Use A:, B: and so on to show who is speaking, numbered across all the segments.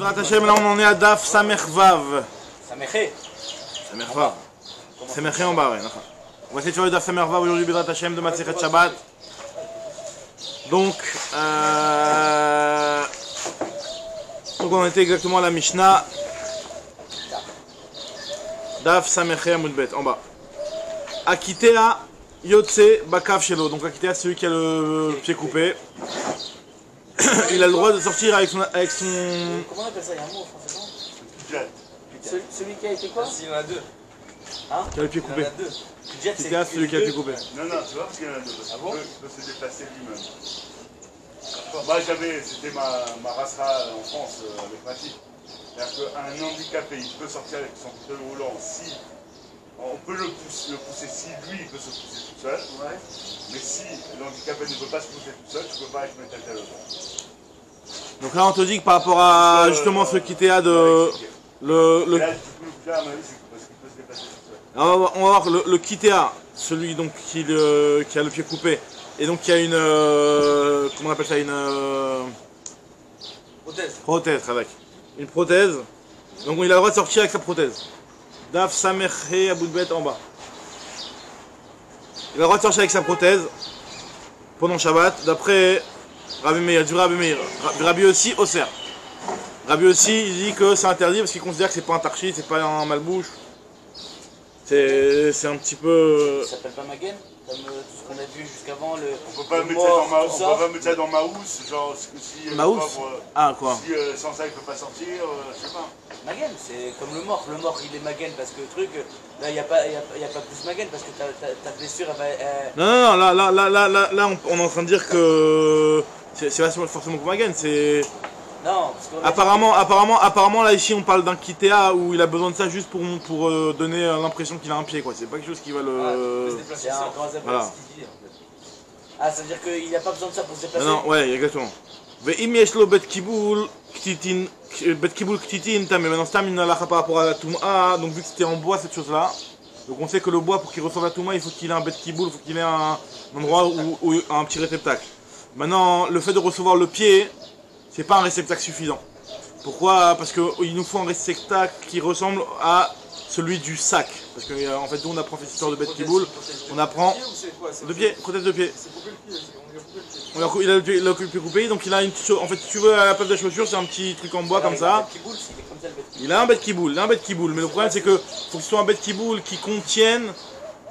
A: Bezrat Hashem, là on en est à Daf Samervav.
B: Samerché.
A: Samervav. Samerché en bas, ouais. On va essayer de faire le Daf Samervav aujourd'hui, Bezrat Hashem, de Masechet Shabbat. Donc on était exactement à la Mishnah. Daf Samerché Amoudbet, en bas. Akitea Yotse Bakav Shelo. Donc Akitea, c'est celui qui a le pied coupé. Il a le droit de sortir avec son...
B: Comment on appelle ça? Il y a un mot en français, non? Celui qui a été quoi?
C: Il y en a deux.
B: Hein?
A: Qui a le pied coupé.
B: Akitea,
A: c'est celui qui a le pied coupé.
D: Non, tu vois, parce qu'il y en a deux.
B: Ah bon?
D: Il peut se déplacer lui-même. Moi, c'était ma rasera en France avec ma fille. C'est-à-dire qu'un handicapé, il peut sortir avec son fauteuil roulant si on peut le pousser si lui il peut se pousser tout seul. Ouais. Mais si l'handicapé ne peut pas se pousser tout seul, tu ne peux pas mettre tel autre.
A: Donc là on te dit que par rapport à justement ce qui était de le
D: là, du coup, là, à mon avis, c'est parce qu'il peut se déplacer tout seul.
A: Alors, on va voir le Kitea, celui donc qui a le pied coupé et donc qui a une comment on appelle ça, une prothèse avec une prothèse. Donc il a le droit de sortir avec sa prothèse. Daf Samerché Amoudbet en bas. Il a le droit de sortir avec sa prothèse pendant Shabbat, d'après Rabbi Meir, du Rabbi Meir. Rabbi aussi, Osser. Rabbi aussi, il dit que c'est interdit parce qu'il considère que c'est pas un tarchi, c'est pas un malbouche. C'est un petit peu...
B: Ça s'appelle pas Magen? Comme tout ce qu'on a vu jusqu'avant,
D: on peut pas mettre ça dans Maous, genre si
A: Maous? Ah quoi?
D: Si sans ça il peut pas sortir, je sais pas.
B: Magen, c'est comme le mort. Le mort il est Magen parce que le truc, là il n'y a pas plus Magen parce que ta blessure elle va...
A: Non, là on est en train de dire que c'est pas forcément pour Magen, c'est...
B: Non, parce que
A: apparemment là ici on parle d'un Kitea où il a besoin de ça juste pour donner l'impression qu'il a un pied quoi, c'est pas quelque chose qui va le...
B: c'est un grand zappel,
A: voilà.
B: ce qu'il dit en fait. Ah, ça veut dire qu'il n'y a pas besoin de ça pour se déplacer?
A: Non, ouais, exactement. Ve'im yeshlo bet kibul ktitin mais maintenant stam une halakha par rapport à la touma, donc vu que c'était en bois cette chose là, donc on sait que le bois pour qu'il ressemble à la touma il faut qu'il ait un bet kibul, il faut qu'il ait un endroit où un petit réceptacle. Maintenant le fait de recevoir le pied, c'est pas un réceptacle suffisant. Pourquoi? Parce qu'il nous faut un réceptacle qui ressemble à celui du sac. Parce que en fait, nous on apprend cette histoire de bête qui boule, on apprend de pied, prothèse de pied. Il a le pied coupé, donc il a une en fait, si tu veux, à la place de la chaussure, c'est un petit truc en bois comme ça. Il a un bête qui boule, mais le problème c'est que faut que ce soit un bête qui boule qui contienne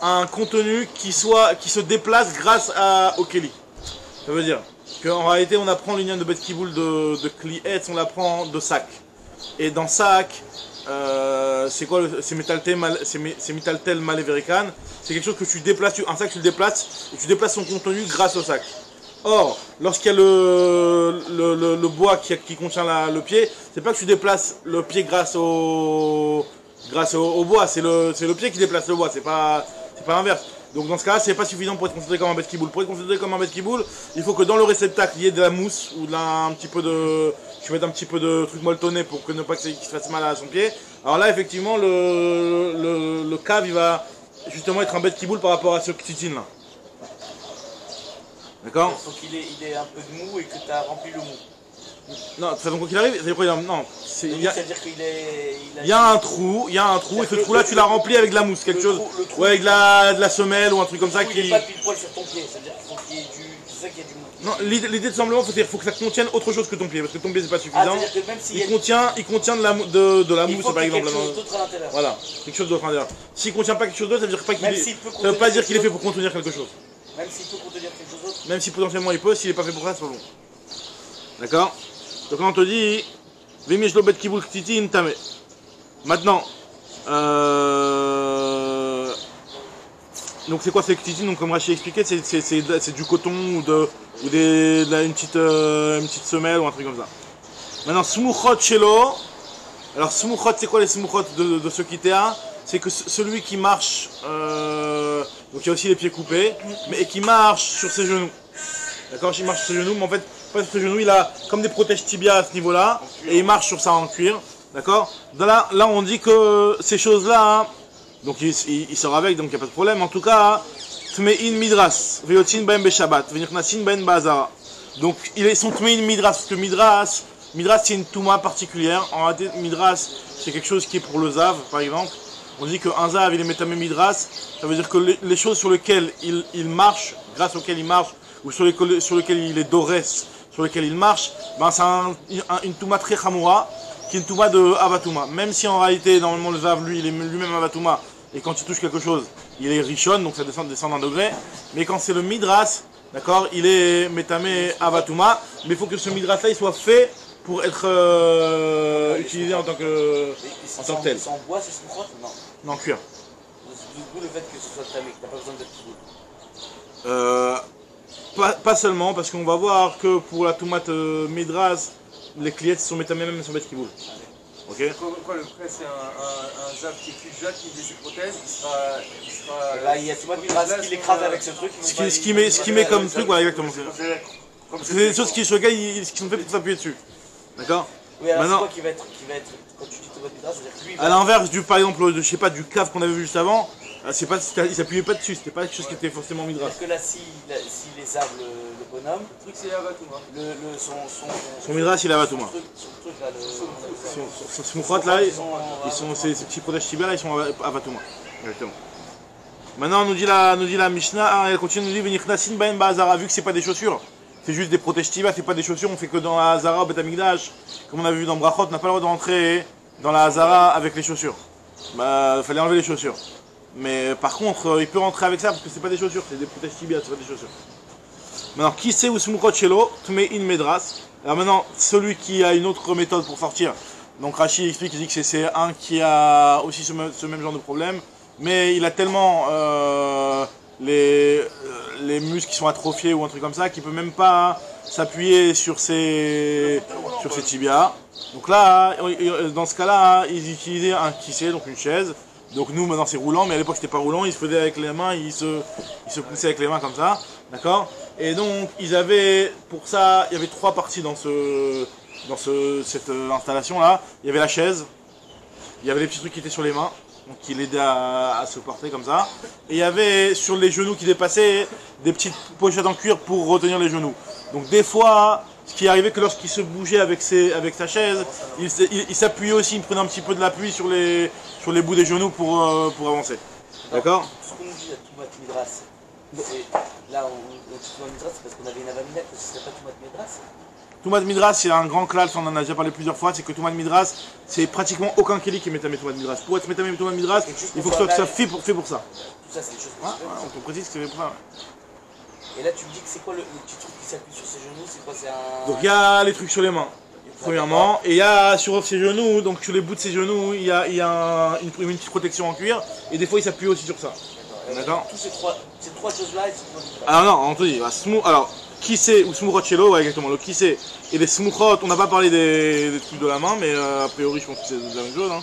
A: un contenu qui se déplace grâce au keli. Ça veut dire qu'en réalité on apprend l'union de bête qui boule de klietz, on l'apprend de sac. Et dans sac, c'est quoi? C'est Metaltel Maleverican. C'est quelque chose que tu déplaces, un sac tu le déplaces et tu déplaces son contenu grâce au sac. Or, lorsqu'il y a le bois qui contient le pied, c'est pas que tu déplaces le pied grâce au bois, c'est le pied qui déplace le bois, c'est pas l'inverse. Donc dans ce cas-là, c'est pas suffisant pour être considéré comme un bête qui boule. Pour être considéré comme un bête qui boule, il faut que dans le réceptacle, il y ait de la mousse ou un petit peu de... Tu mets un petit peu de truc molletonné pour que ne pas qu'il se fasse mal à son pied. Alors là, effectivement, le cave, il va justement être un bête qui boule par rapport à ce ktitine là. D'accord?
B: Il faut qu'il ait un peu de mou et que tu as rempli le mou.
A: Non, de toute façon, quoi qu'il arrive, c'est-à-dire
B: qu'il
A: y a un trou, et ce trou-là, tu l'as rempli avec de la mousse, quelque chose, ou avec de la semelle ou un truc comme ça qui...
B: Il n'est pas pile poil sur ton pied, c'est-à-dire qu'il faut qu'il y ait c'est ça qu'il y a du mou.
A: Non, l'idée de simplement, c'est qu'il faut que ça contienne autre chose que ton pied, parce que ton pied c'est pas suffisant.
B: Que même
A: il contient de la mousse, par exemple.
B: Quelque chose d'autre à l'intérieur.
A: Voilà, quelque chose d'autre à l'intérieur. S'il contient pas quelque chose d'autre, ça veut dire pas qu'il ça veut pas dire qu'il est fait pour contenir quelque chose.
B: Même s'il peut contenir quelque chose d'autre.
A: Même si potentiellement il peut, s'il est pas fait pour ça, c'est pas bon. D'accord? Donc là on te dit, Vimishlo bet kibul ktitin tame. Maintenant, donc c'est quoi ces ktitines? Donc comme Rachid a expliqué, c'est du coton ou une petite semelle ou un truc comme ça. Maintenant, smuchot shelo. Alors smuchot, c'est quoi les smuchot de ce kitea? C'est que celui qui marche, donc il y a aussi les pieds coupés, mais qui marche sur ses genoux. D'accord? Il marche sur ses genoux, mais en fait, pas sur ses genoux, il a comme des protèges tibia à ce niveau-là, et il marche sur ça en cuir. D'accord? Là, on dit que ces choses-là, donc il sort avec, donc il n'y a pas de problème. En tout cas, Tmein Midras, Veyotin Ben Beshabbat, Venirnasin Ben Bazara. Donc ils sont Tmein Midras, parce que Midras, Midras, c'est une touma particulière. En réalité, Midras, c'est quelque chose qui est pour le Zav, par exemple. On dit qu'un Zav, il est métamé Midras. Ça veut dire que les choses sur lesquelles il marche, grâce auxquelles il marche, ou sur lesquelles il est dorès, sur lesquelles il marche, ben c'est une touma très chamoura, qui est une touma de Avatouma. Même si en réalité, normalement, le Zav, lui, il est lui-même Avatouma, et quand il touche quelque chose, il est Rishon, donc ça descend d'un degré. Mais quand c'est le Midras, d'accord, il est métamé Avatouma, mais il faut que ce Midras-là, il soit fait pour être utilisé en tant que tel.
B: C'est en bois, c'est smouchot? Non.
A: Non, cuir.
B: D'où le fait que ce soit tamé, que t'as pas besoin d'être kiboul.
A: Pas seulement, parce qu'on va voir que pour la tomate Midras, les clients sont métamés même sur Bet Kiboul. Ok.
C: Quoi, le prêt, c'est un Zav qui est déjà qui met ses prothèses, il sera
B: Là, il y a tout le monde qui l'écrase avec ce truc.
A: Ce qui met comme truc, voilà, exactement. C'est des choses qui, sur lesquelles qui sont faites pour s'appuyer dessus. D'accord.
B: Oui, alors
A: Maintenant,
B: c'est quoi qui va être, quand tu dis tomate midras, c'est-à-dire que lui,
A: à l'inverse du, par exemple, je sais pas, du cave qu'on avait vu juste avant, c'est pas, il s'appuyait pas dessus, c'était pas quelque chose qui était forcément Midras.
B: parce que là, si les arbres, le bonhomme,
C: le truc, c'est Avatouma.
A: Son Midras, il a Avatouma.
B: son truc là,
A: Son smouchot là, ces petits protèges tibia là, ils sont Avatouma. Exactement. Maintenant, nous dit la Mishnah, elle continue, nous dit Venichnasin ben ba'azara, vu que c'est pas des chaussures. C'est juste des protèges tibia, c'est pas des chaussures, on fait que dans la Hazara au Bet Amikdash, comme on a vu dans Brachot, on n'a pas le droit de rentrer dans la Hazara avec les chaussures. Bah, il fallait enlever les chaussures. Mais par contre, il peut rentrer avec ça parce que c'est pas des chaussures, c'est des protèges tibia, c'est pas des chaussures. Maintenant, qui sait où Smuchot Shelo, Tme in Medras. Alors maintenant, celui qui a une autre méthode pour sortir. Donc Rashi explique, il dit que c'est un qui a aussi ce même genre de problème, mais il a tellement les muscles qui sont atrophiés ou un truc comme ça, qui peut même pas s'appuyer sur ses tibias. Donc là, dans ce cas-là, ils utilisaient un kissé, donc une chaise. Donc nous, maintenant c'est roulant, mais à l'époque c'était pas roulant, ils se faisaient avec les mains, ils se poussaient avec les mains comme ça, d'accord. Et donc ils avaient, pour ça, il y avait trois parties dans cette installation-là. Il y avait la chaise, il y avait les petits trucs qui étaient sur les mains, donc qui l'aidaient à se porter comme ça. Et il y avait sur les genoux qui dépassaient des petites pochettes en cuir pour retenir les genoux. Donc des fois, ce qui arrivait que lorsqu'il se bougeait avec sa chaise, il s'appuyait aussi, il prenait un petit peu de l'appui sur les bouts des genoux pour avancer. D'accord.
B: ce qu'on nous dit à Toumat Midras, là, on dit Toumat Midras, c'est parce qu'on avait une avamina, que ce serait pas Toumat Midras.
A: Toumat Midras, c'est un grand klal, on en a déjà parlé plusieurs fois, c'est que Toumat Midras, c'est pratiquement aucun kéli qui est métamé Toumat Midras. Pour être métamé Toumat Midras, il faut que ce soit fait pour ça.
B: Tout ça, c'est des choses que
A: On te précise que c'est fait pour ça.
B: Et là, tu me dis que c'est quoi le petit truc qui s'appuie sur ses genoux? C'est quoi? C'est un.
A: Donc il y a les trucs sur les mains, premièrement, et il y a sur ses genoux, donc sur les bouts de ses genoux, il y a une petite protection en cuir, et des fois il s'appuie aussi sur ça. D'accord.
B: Tous ces trois choses-là, ils sont.
A: Alors non, on te dit, alors, kissé ou smuchot shelo, ouais, exactement, le kissé et les smuchot, on n'a pas parlé des trucs de la main, mais a priori je pense que c'est la même chose. Hein.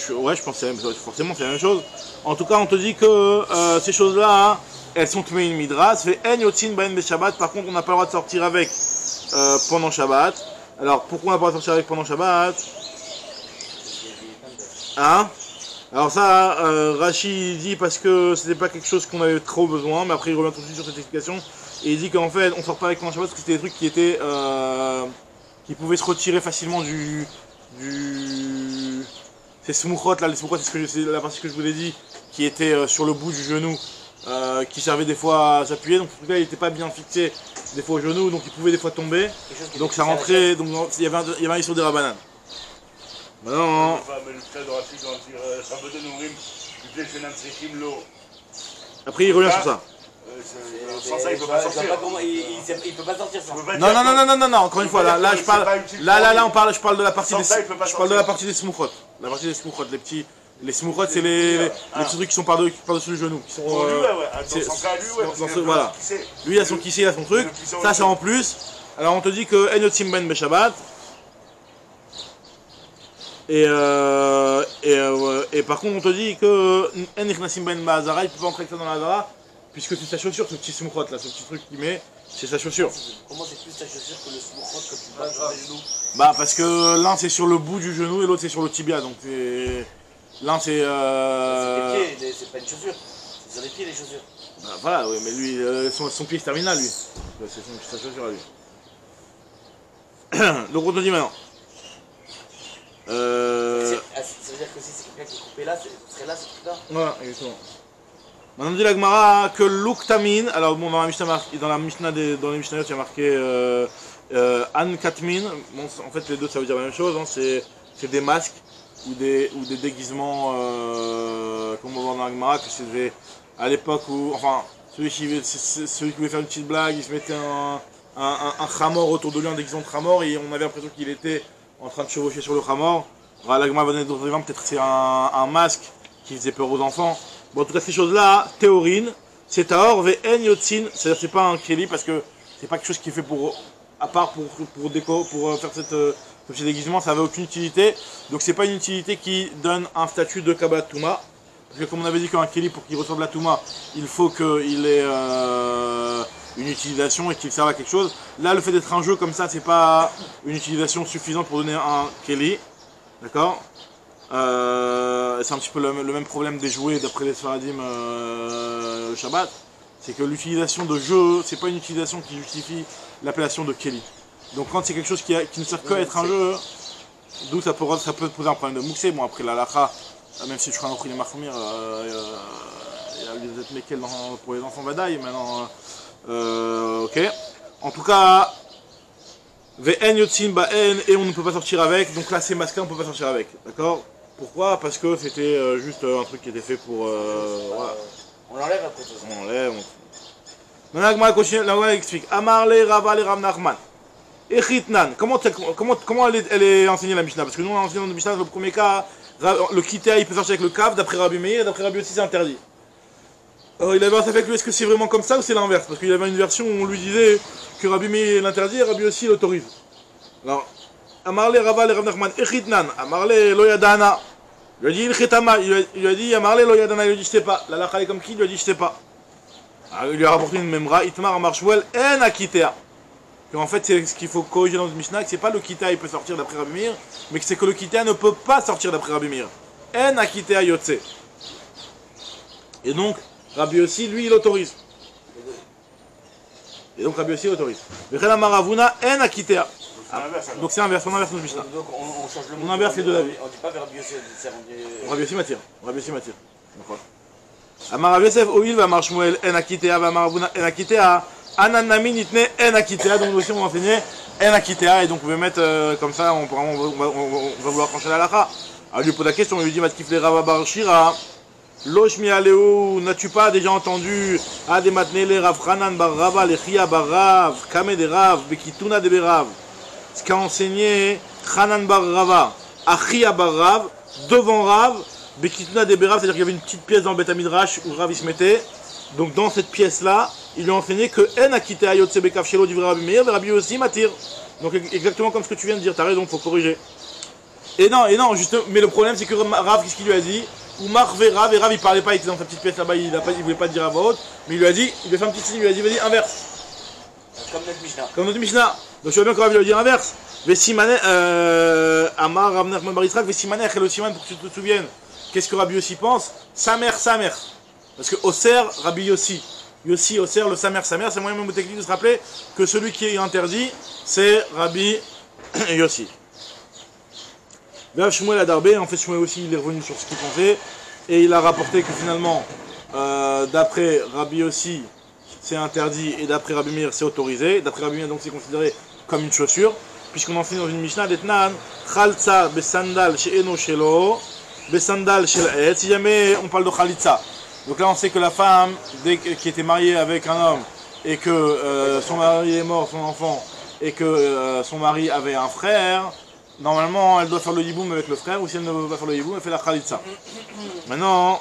A: Je pense que forcément c'est la même chose. En tout cas, on te dit que ces choses-là, elles sont tmein midras, fait en yotzin baen be Shabbat. Par contre, on n'a pas le droit de sortir avec pendant Shabbat. Alors, pourquoi on n'a pas le droit de sortir avec pendant Shabbat? Hein? Alors ça, Rashi dit parce que c'était pas quelque chose qu'on avait trop besoin, mais après il revient tout de suite sur cette explication. Et il dit qu'en fait, on sort pas avec pendant Shabbat parce que c'était des trucs qui étaient... qui pouvaient se retirer facilement ces smuchot là, les smuchot, c'est la partie que je vous ai dit, qui était sur le bout du genou. Qui servait des fois à s'appuyer, donc ce truc là il n'était pas bien fixé des fois au genou, donc il pouvait des fois tomber, donc ça rentrait, donc il y avait un issue des rabananes. Maintenant, après il revient sur ça.
D: Sans ça, il peut pas sortir.
B: Il peut pas sortir ça.
A: Non, encore une fois, là je parle, je parle de la partie des smuchot, la partie des smuchot, les smuchot, c'est les petits trucs qui sont par-dessus le genou. Qui sont, voilà. Lui, il a son kissé, il a son truc. Ça, c'est en plus. Alors, on te dit que en yotzim ben be Shabbat. Et par contre, on te dit que en nichnasim ben ba'azara, il peut pas entrer avec ça dans la Hazara, puisque c'est sa chaussure, ce petit smuchot là, ce petit truc qu'il met, c'est sa chaussure.
B: Comment c'est plus ta chaussure que le smuchot quand tu passes sur les genoux?
A: Bah, parce que l'un c'est sur le bout du genou et l'autre c'est sur le tibia, donc l'un c'est.
B: C'est les pieds, c'est pas une chaussure. C'est sur les pieds les chaussures.
A: Bah voilà, oui, mais lui, son pied se termine là, lui. C'est sa chaussure à lui. Donc on te dit maintenant.
B: Ça veut dire que si c'est quelqu'un qui est coupé là, ce serait là ce truc-là.
A: Voilà, exactement. Maintenant on dit la Gemara que l'uktamin, alors bon dans la Mishnah, dans la Mishnah dans les Mishnayot il y a marqué an katmin. Bon, en fait les deux ça veut dire la même chose, hein, c'est des masques ou des déguisements, comme on voit dans la Gemara, que c'était à l'époque où, enfin, celui qui voulait faire une petite blague, il se mettait un khamor autour de lui, un déguisement de khamor, et on avait l'impression qu'il était en train de chevaucher sur le khamor. La Gemara venait d'autres exemples, peut-être c'est un masque qui faisait peur aux enfants. Bon, en tout cas, ces choses-là, théorine, c'est taor ve en yotzin, c'est-à-dire c'est pas un keli parce que c'est pas quelque chose qui est fait à part pour faire ce petit déguisement, ça n'avait aucune utilité. Donc c'est pas une utilité qui donne un statut de Kabbalat Touma. Parce que comme on avait dit qu'un keli, pour qu'il ressorte de la Touma, il faut qu'il ait une utilisation et qu'il serve à quelque chose. Là, le fait d'être un jeu comme ça, c'est pas une utilisation suffisante pour donner un keli. D'accord. C'est un petit peu le même problème des jouets d'après les Sfaradim le Shabbat. C'est que l'utilisation de jeu, c'est pas une utilisation qui justifie l'appellation de keli. Donc quand c'est quelque chose qui ne sert qu'à être un jeu, d'où ça peut poser un problème de mouxé. Bon après la lacha, même si je crois qu'il est marfomir, il y a des êtres méquels pour les enfants vadaï, maintenant ok. En tout cas, Ve'en yotzin ba'en, et on ne peut pas sortir avec, donc là c'est masqué, on ne peut pas sortir avec, d'accord? Pourquoi? Parce que c'était juste un truc qui était fait pour... voilà.
B: On l'enlève après tout ça.
A: On l'enlève. Maintenant la Gemara continue, la Gemara explique. Amar le Rava le Rav Nachman. Echitnan. Comment elle est enseignée la Mishnah? Parce que nous on a enseigné dans la Mishnah, dans le premier cas, le kitéa il peut sortir avec le kaf, d'après Rabbi Meir, et d'après Rabbi aussi c'est interdit. Alors il avait un avec lui, est-ce que c'est vraiment comme ça ou c'est l'inverse? Parce qu'il y avait une version où on lui disait que Rabbi Meir l'interdit et Rabbi aussi l'autorise. Alors, Amar le Rava le Rav Nachman. Echitnan. Amar le lo yadana. Il lui a dit il khitama, il lui a dit Amar le lo yadana, il lui a dit je sais pas. La lacha est comme qui? Il lui a dit je sais pas. Alors, il lui a rapporté une memra, Itmar Amar Shmuel en akitea. En fait, c'est ce qu'il faut corriger dans le Mishnah, que c'est pas le kitéa il peut sortir d'après Rabbi Meir, mais que c'est que le kitéa ne peut pas sortir d'après Rabbi Meir. En akitea yotze. Et donc, Rabbi aussi, lui, il autorise. Et donc, Rabbi aussi autorise. Vechel Amar Ravuna en akitea. Donc c'est inverse, on inverse notre Mishnah.
B: Donc on change le mot.
A: On inverse les deux avis.
B: On dit pas Rabbi Yosef,
A: Rabbi aussi m'attire. Rabbi aussi m'attire. Amar Rabbi Yosef, Oil va Amar Shmuel en akitea, va Amar Ravuna en akitea. Ananami nitne en akitea, donc aussi on va enseigner en akitea, et donc vous pouvez mettre comme ça, on va vouloir trancher la lacha. Alors lui pose la question, on lui dit Matkifle Rava Bar Shira, Loshmi Aleu, n'as-tu pas déjà entendu Ade Matnele Rav Hanan Bar Rava, Lechia Bar Rav, Kame de Rav, Bekituna de Berav, ce qu'a enseigné Hanan Bar Rava, Achia Bar Rav, devant Rav, Bekituna de Berav, c'est-à-dire qu'il y avait une petite pièce dans le Beth Midrash où Rav il se mettait. Donc dans cette pièce-là, il lui a enseigné que En akitea yotze bekaf shelo divrei Rabbi Meir, et Rabbi aussi m'attire. Donc exactement comme ce que tu viens de dire, t'as raison, faut corriger. Et non, justement, mais le problème c'est que Rav, qu'est-ce qu'il lui a dit? Ou Marv et Rav il parlait pas, il était dans sa petite pièce là-bas, il voulait pas dire à voix haute, mais il lui a dit, il lui a fait un petit signe, il lui a dit, vas-y, inverse.
B: Comme notre Mishnah.
A: Comme notre Mishnah. Donc je vois bien que Rav lui a dit inverse. Vesimane, Amar Rav Nachman Bar Yitzchak, Vesimane, Chelo Siman, pour que tu te souviennes. Qu'est-ce que Rabbi Yossi pense? Sa mère. Parce que Oser, Rabbi Yossi. Yossi, Oser, le sa mère, c'est moyen même technique de se rappeler que celui qui est interdit, c'est Rabbi Yossi. Rav Shmuel Adarbé, en fait Shmuel aussi il est revenu sur ce qu'il pensait, et il a rapporté que finalement, d'après Rabbi Yossi, c'est interdit, et d'après Rabbi Meir, c'est autorisé. D'après Rabbi Meir, donc c'est considéré comme une chaussure, puisqu'on enseigne dans une Mishnah d'Etnan, Chaltza besandal she'eno shelo, besandal shel et. Si jamais on parle de Khalitza, donc là on sait que la femme qui était mariée avec un homme et que son mari est mort, son enfant, et que son mari avait un frère, normalement elle doit faire le yiboum avec le frère, ou si elle ne veut pas faire le yiboum, elle fait la Khalitza. Maintenant,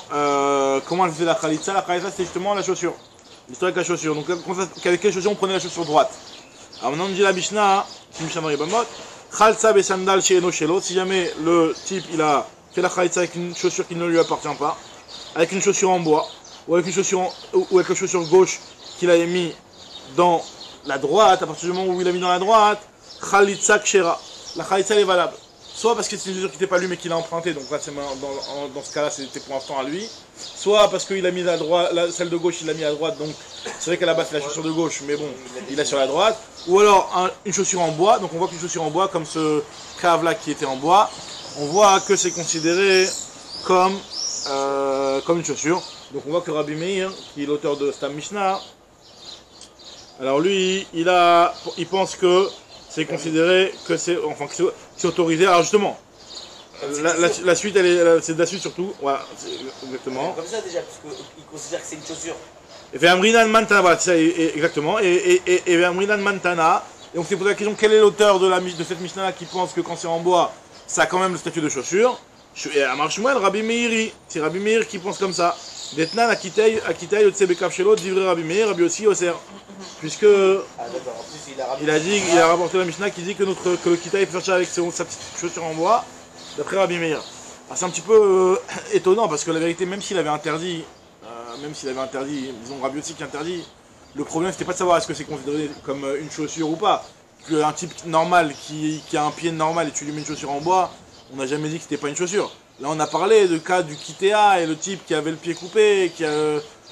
A: comment elle fait la Khalitza? La Khalitza c'est justement la chaussure, l'histoire avec la chaussure. Donc avec quelle chaussure on prenait la chaussure droite? Alors maintenant on dit la Mishnah, c'est Mishnah Maribamot, Chaltza besandal she'eno shelo, si jamais le type il a fait la Khalitza avec une chaussure qui ne lui appartient pas, avec une chaussure en bois, ou avec une chaussure ou avec la chaussure gauche qu'il a mis dans la droite, à partir du moment où il a mis dans la droite, Khalitza kshera, la Khalitza est valable. soit parce que c'est une chaussure qui n'était pas lui mais qu'il a emprunté, donc là dans ce cas-là c'était pour l'instant à lui, soit parce qu'il a mis à droite, celle de gauche il l'a mis à droite, donc c'est vrai qu'à la base c'est la chaussure de gauche, mais bon, il l'a sur la droite, ou alors une chaussure en bois, donc on voit qu'une chaussure en bois, comme ce cave là qui était en bois, on voit que c'est considéré comme une chaussure, donc on voit que Rabbi Meir, qui est l'auteur de Stam Mishnah, alors lui, il pense que c'est considéré que c'est autorisé. Alors justement, la suite, c'est de la suite surtout. Voilà, exactement.
B: Comme ça déjà, parce qu'il considère que c'est une chaussure.
A: Et Ve'amrinan Mantana, voilà, c'est ça, exactement. Et Ve'amrinan Mantana. Et on s'est posé la question, quel est l'auteur de cette Mishnah qui pense que quand c'est en bois, ça a quand même le statut de chaussure. Et à Marshmuel, Rabbi Meiri, c'est Rabbi Meir qui pense comme ça. Detnan Akitei, Otsebekav Shelo, Divrei Rabbi Meir, Rabbi aussi Oser. Puisque il a dit, il a rapporté la Mishnah qui dit que le Kitaï peut faire avec sa petite chaussure en bois, d'après Rabbi Meir. C'est un petit peu étonnant parce que la vérité, même s'il avait interdit, disons Rabbi aussi qui interdit, le problème c'était pas de savoir est-ce que c'est considéré comme une chaussure ou pas. Qu'un type normal qui a un pied normal et tu lui mets une chaussure en bois, on n'a jamais dit que c'était pas une chaussure. Là on a parlé du cas du Kitéa et le type qui avait le pied coupé,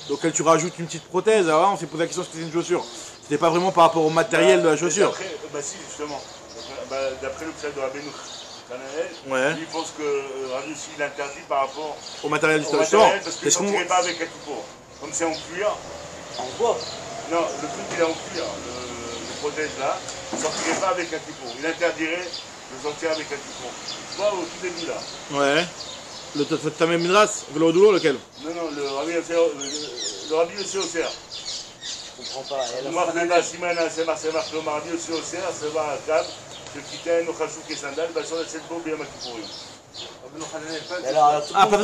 A: auquel tu rajoutes une petite prothèse, alors là on s'est posé la question si c'était une chaussure. C'était pas vraiment par rapport au matériel de la chaussure.
D: Bah si justement, d'après le psal de Rabbeinu
A: ouais.
D: Lui il pense que Rabbi aussi il interdit par rapport
A: au matériel du
D: parce qu'il ne sortirait pas avec un kippour. Comme c'est en cuir.
B: En bois.
D: Non, le truc il est en cuir, le protège là, il ne sortirait pas avec un kippour. Il interdirait de sortir avec un kippour. Tu vois au tout début là.
A: Ouais. Le Tamem Midras, le douloureux lequel?
D: Non, le Rabbi aussi au cerf.
B: Je comprends pas.
D: Martina Simana, c'est marqué le Rabbi aussi au cerf, c'est va à table, que quitter nos chachouk et sandales, va sur la cette beau bien ma kippour.
B: Ah,
A: pas de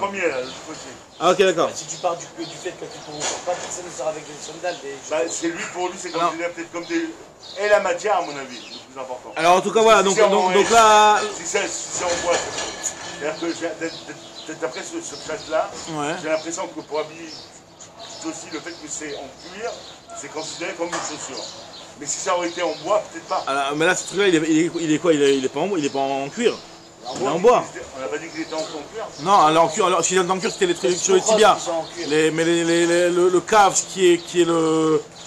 D: premier là, le côté.
A: Ah ok d'accord.
B: Si tu pars du fait que tu ne sors pas, personne ne sort avec des sandales.
D: C'est lui, pour lui, c'est considéré peut-être comme des... Et la matière à mon avis, le plus important.
A: Alors en tout cas voilà, donc là...
D: Si c'est en bois, c'est-à-dire que d'après ce chat-là, j'ai l'impression que pour habiller aussi le fait que c'est en cuir, c'est considéré comme une chaussure. Mais si ça aurait été en bois, peut-être pas.
A: Alors, mais là ce truc-là, il est quoi? Il est pas en cuir. Il est en bois.
D: On n'a pas dit qu'il était en cuir.
A: Non, alors en cuir, alors s'il est en cuir, c'était les trucs sur les tibias. Mais le cave qui est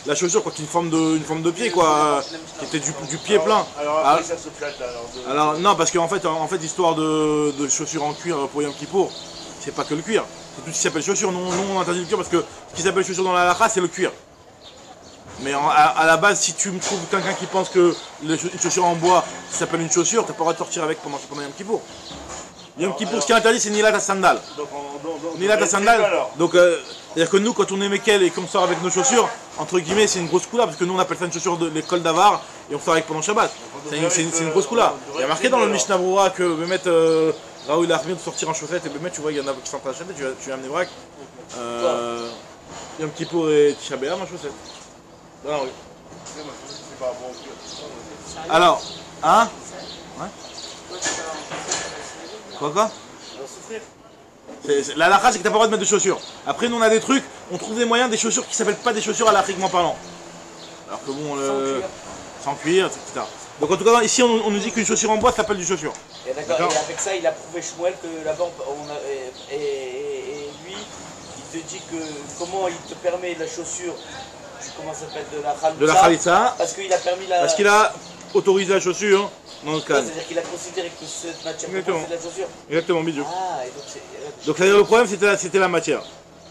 A: la chaussure, quoi, qui est une forme de pied, quoi, qui était du pied plein.
D: Alors après ça se flatte
A: alors non, parce qu'en fait, l'histoire de chaussures en cuir pour Yom Kippour, c'est pas que le cuir. C'est tout ce qui s'appelle chaussure. Non, on interdit le cuir parce que ce qui s'appelle chaussure dans la halakha, c'est le cuir. Mais à la base, si tu me trouves quelqu'un qui pense que une chaussure en bois s'appelle une chaussure, t'as pas le droit de sortir avec pendant Yom Kippour. Yom Kippour, ce qui est interdit, c'est Nilat à sandal. Nilat à sandal. Donc, c'est-à-dire que nous, quand on est Mekel et qu'on sort avec nos chaussures, entre guillemets, c'est une grosse coula, parce que nous, on appelle ça une chaussure de l'école d'Avar, et on sort avec pendant Shabbat. C'est une grosse coula. Il y a marqué dans le Mishnah Brura que Bémet, Raoul a remis de sortir en chaussette, et Bémet, tu vois, il y en a qui sont en chaussette, tu vas amener Braque. Yom Kippour et Tisha B'Av en chaussette. Dans la rue. Alors, hein? Ouais? Quoi? La halakha, c'est que t'as pas le droit de mettre de chaussures. Après, nous on a des trucs, on trouve des moyens, des chaussures qui s'appellent pas des chaussures halachiquement parlant. Alors que bon, sans cuir, etc. Donc en tout cas, ici on nous dit qu'une chaussure en bois s'appelle du chaussure.
B: Et d'accord, et avec ça, il a prouvé Shmuel que là-bas, et lui, il te dit que comment il te permet la chaussure, comment ça s'appelle, de la
A: khalitsa.
B: Parce qu'il a permis la...
A: Parce qu'il a autorisé la chaussure dans le cadre.
B: C'est-à-dire qu'il a considéré que cette matière c'est de la chaussure.
A: Exactement, bidou.
B: Ah, et
A: donc c'est-à-dire le problème c'était la matière.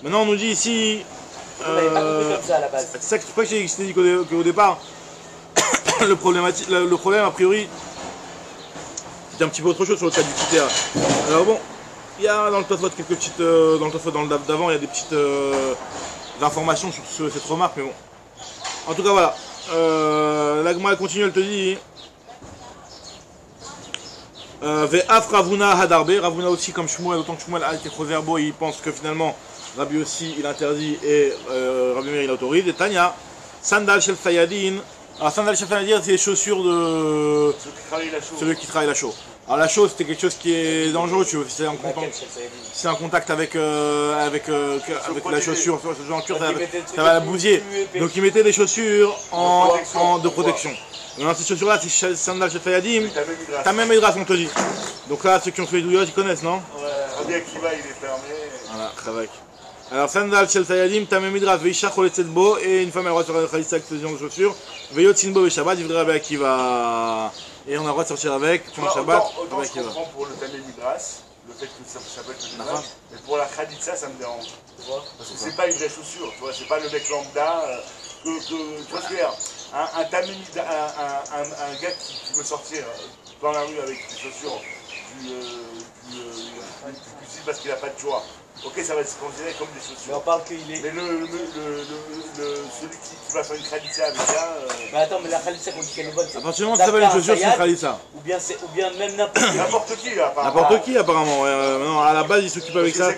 A: Maintenant on nous dit ici...
B: On n'avait pas compris comme ça à la base.
A: C'est ça que je crois que je t'ai dit qu'au départ, le problème a priori, c'était un petit peu autre chose sur le cas du Kitéa. Alors bon, il y a dans le Tosfot quelques petites... dans le Tosfot d'avant, il y a des petites informations sur cette remarque, mais bon. En tout cas voilà. La Gemara continue, elle te dit... Ve'af Ravuna Hadarbe, Ravuna aussi comme Shmuel, autant que Shmuel a été Choserbo, il pense que finalement Rabbi aussi il interdit et Rabbi Meir il autorise. Et Tanya, Sandal Shel Sayadin, alors Sandal Shel Sayadin c'est les chaussures de celui qui travaille la chaux. Alors la chose, c'était quelque chose qui est dangereux, tu vois, c'est en contact,
B: Laquelle, Chelsea Yadim?
A: c'est en contact avec la chaussure, en cuir,
B: Donc,
A: ça,
B: ils mettaient le truc
A: ça va la
B: plus-
A: bousiller.
B: plus épais.
A: Donc ils mettaient des chaussures de
D: protection.
A: protection. Maintenant ces chaussures-là, c'est Sandal Chelsea Yadim,
D: T'as même Midrash.
A: t'as même Midrash, on te dit. Donc là, ceux qui ont fait les douillottes, ils connaissent, non?
D: Rabbi Akiva, il est fermé.
A: Voilà, Khavak. Alors, Sandal, Shel Sayadim, Tamem Midrash, Veishach, Oletzedbo, et une femme a le droit de faire un Khalitsa avec ce genre de chaussures. Veyot Sinbo, Shabbat, il voudrait Rabbi Akiva. Et on a le droit de sortir avec,
D: Tu
A: pendant
D: vois,
A: Shabbat,
D: autant
A: Rabbi
D: je
A: Akiva.
D: comprends pour le Tamé Midrash, le fait que ça peut être le
A: D'accord.
D: Midrash, mais pour la Khalitsa, ça me dérange.
B: Tu vois?
D: Parce que c'est pas une vraie chaussure, tu vois, c'est pas le mec lambda. Tu vois ce que je veux dire, un Tamé Midrash, un gars qui veut sortir dans la rue avec des chaussures du cuisine parce qu'il n'a pas de choix. Ok, ça va se considérer comme des
B: Mais on
D: chaussures.
B: parle qu'il est.
D: Mais celui qui va faire une Khalitsa avec ça.
B: Mais attends, mais la Khalitsa, qu'on dit qu'elle est bonne, c'est
A: À partir du moment où ça s'appelle une chaussure, c'est Khalitsa.
B: ou bien même n'importe qui.
D: N'importe qui, là, apparemment.
A: N'importe qui, apparemment. Ouais, non, à la base, ils s'occupent avec ça.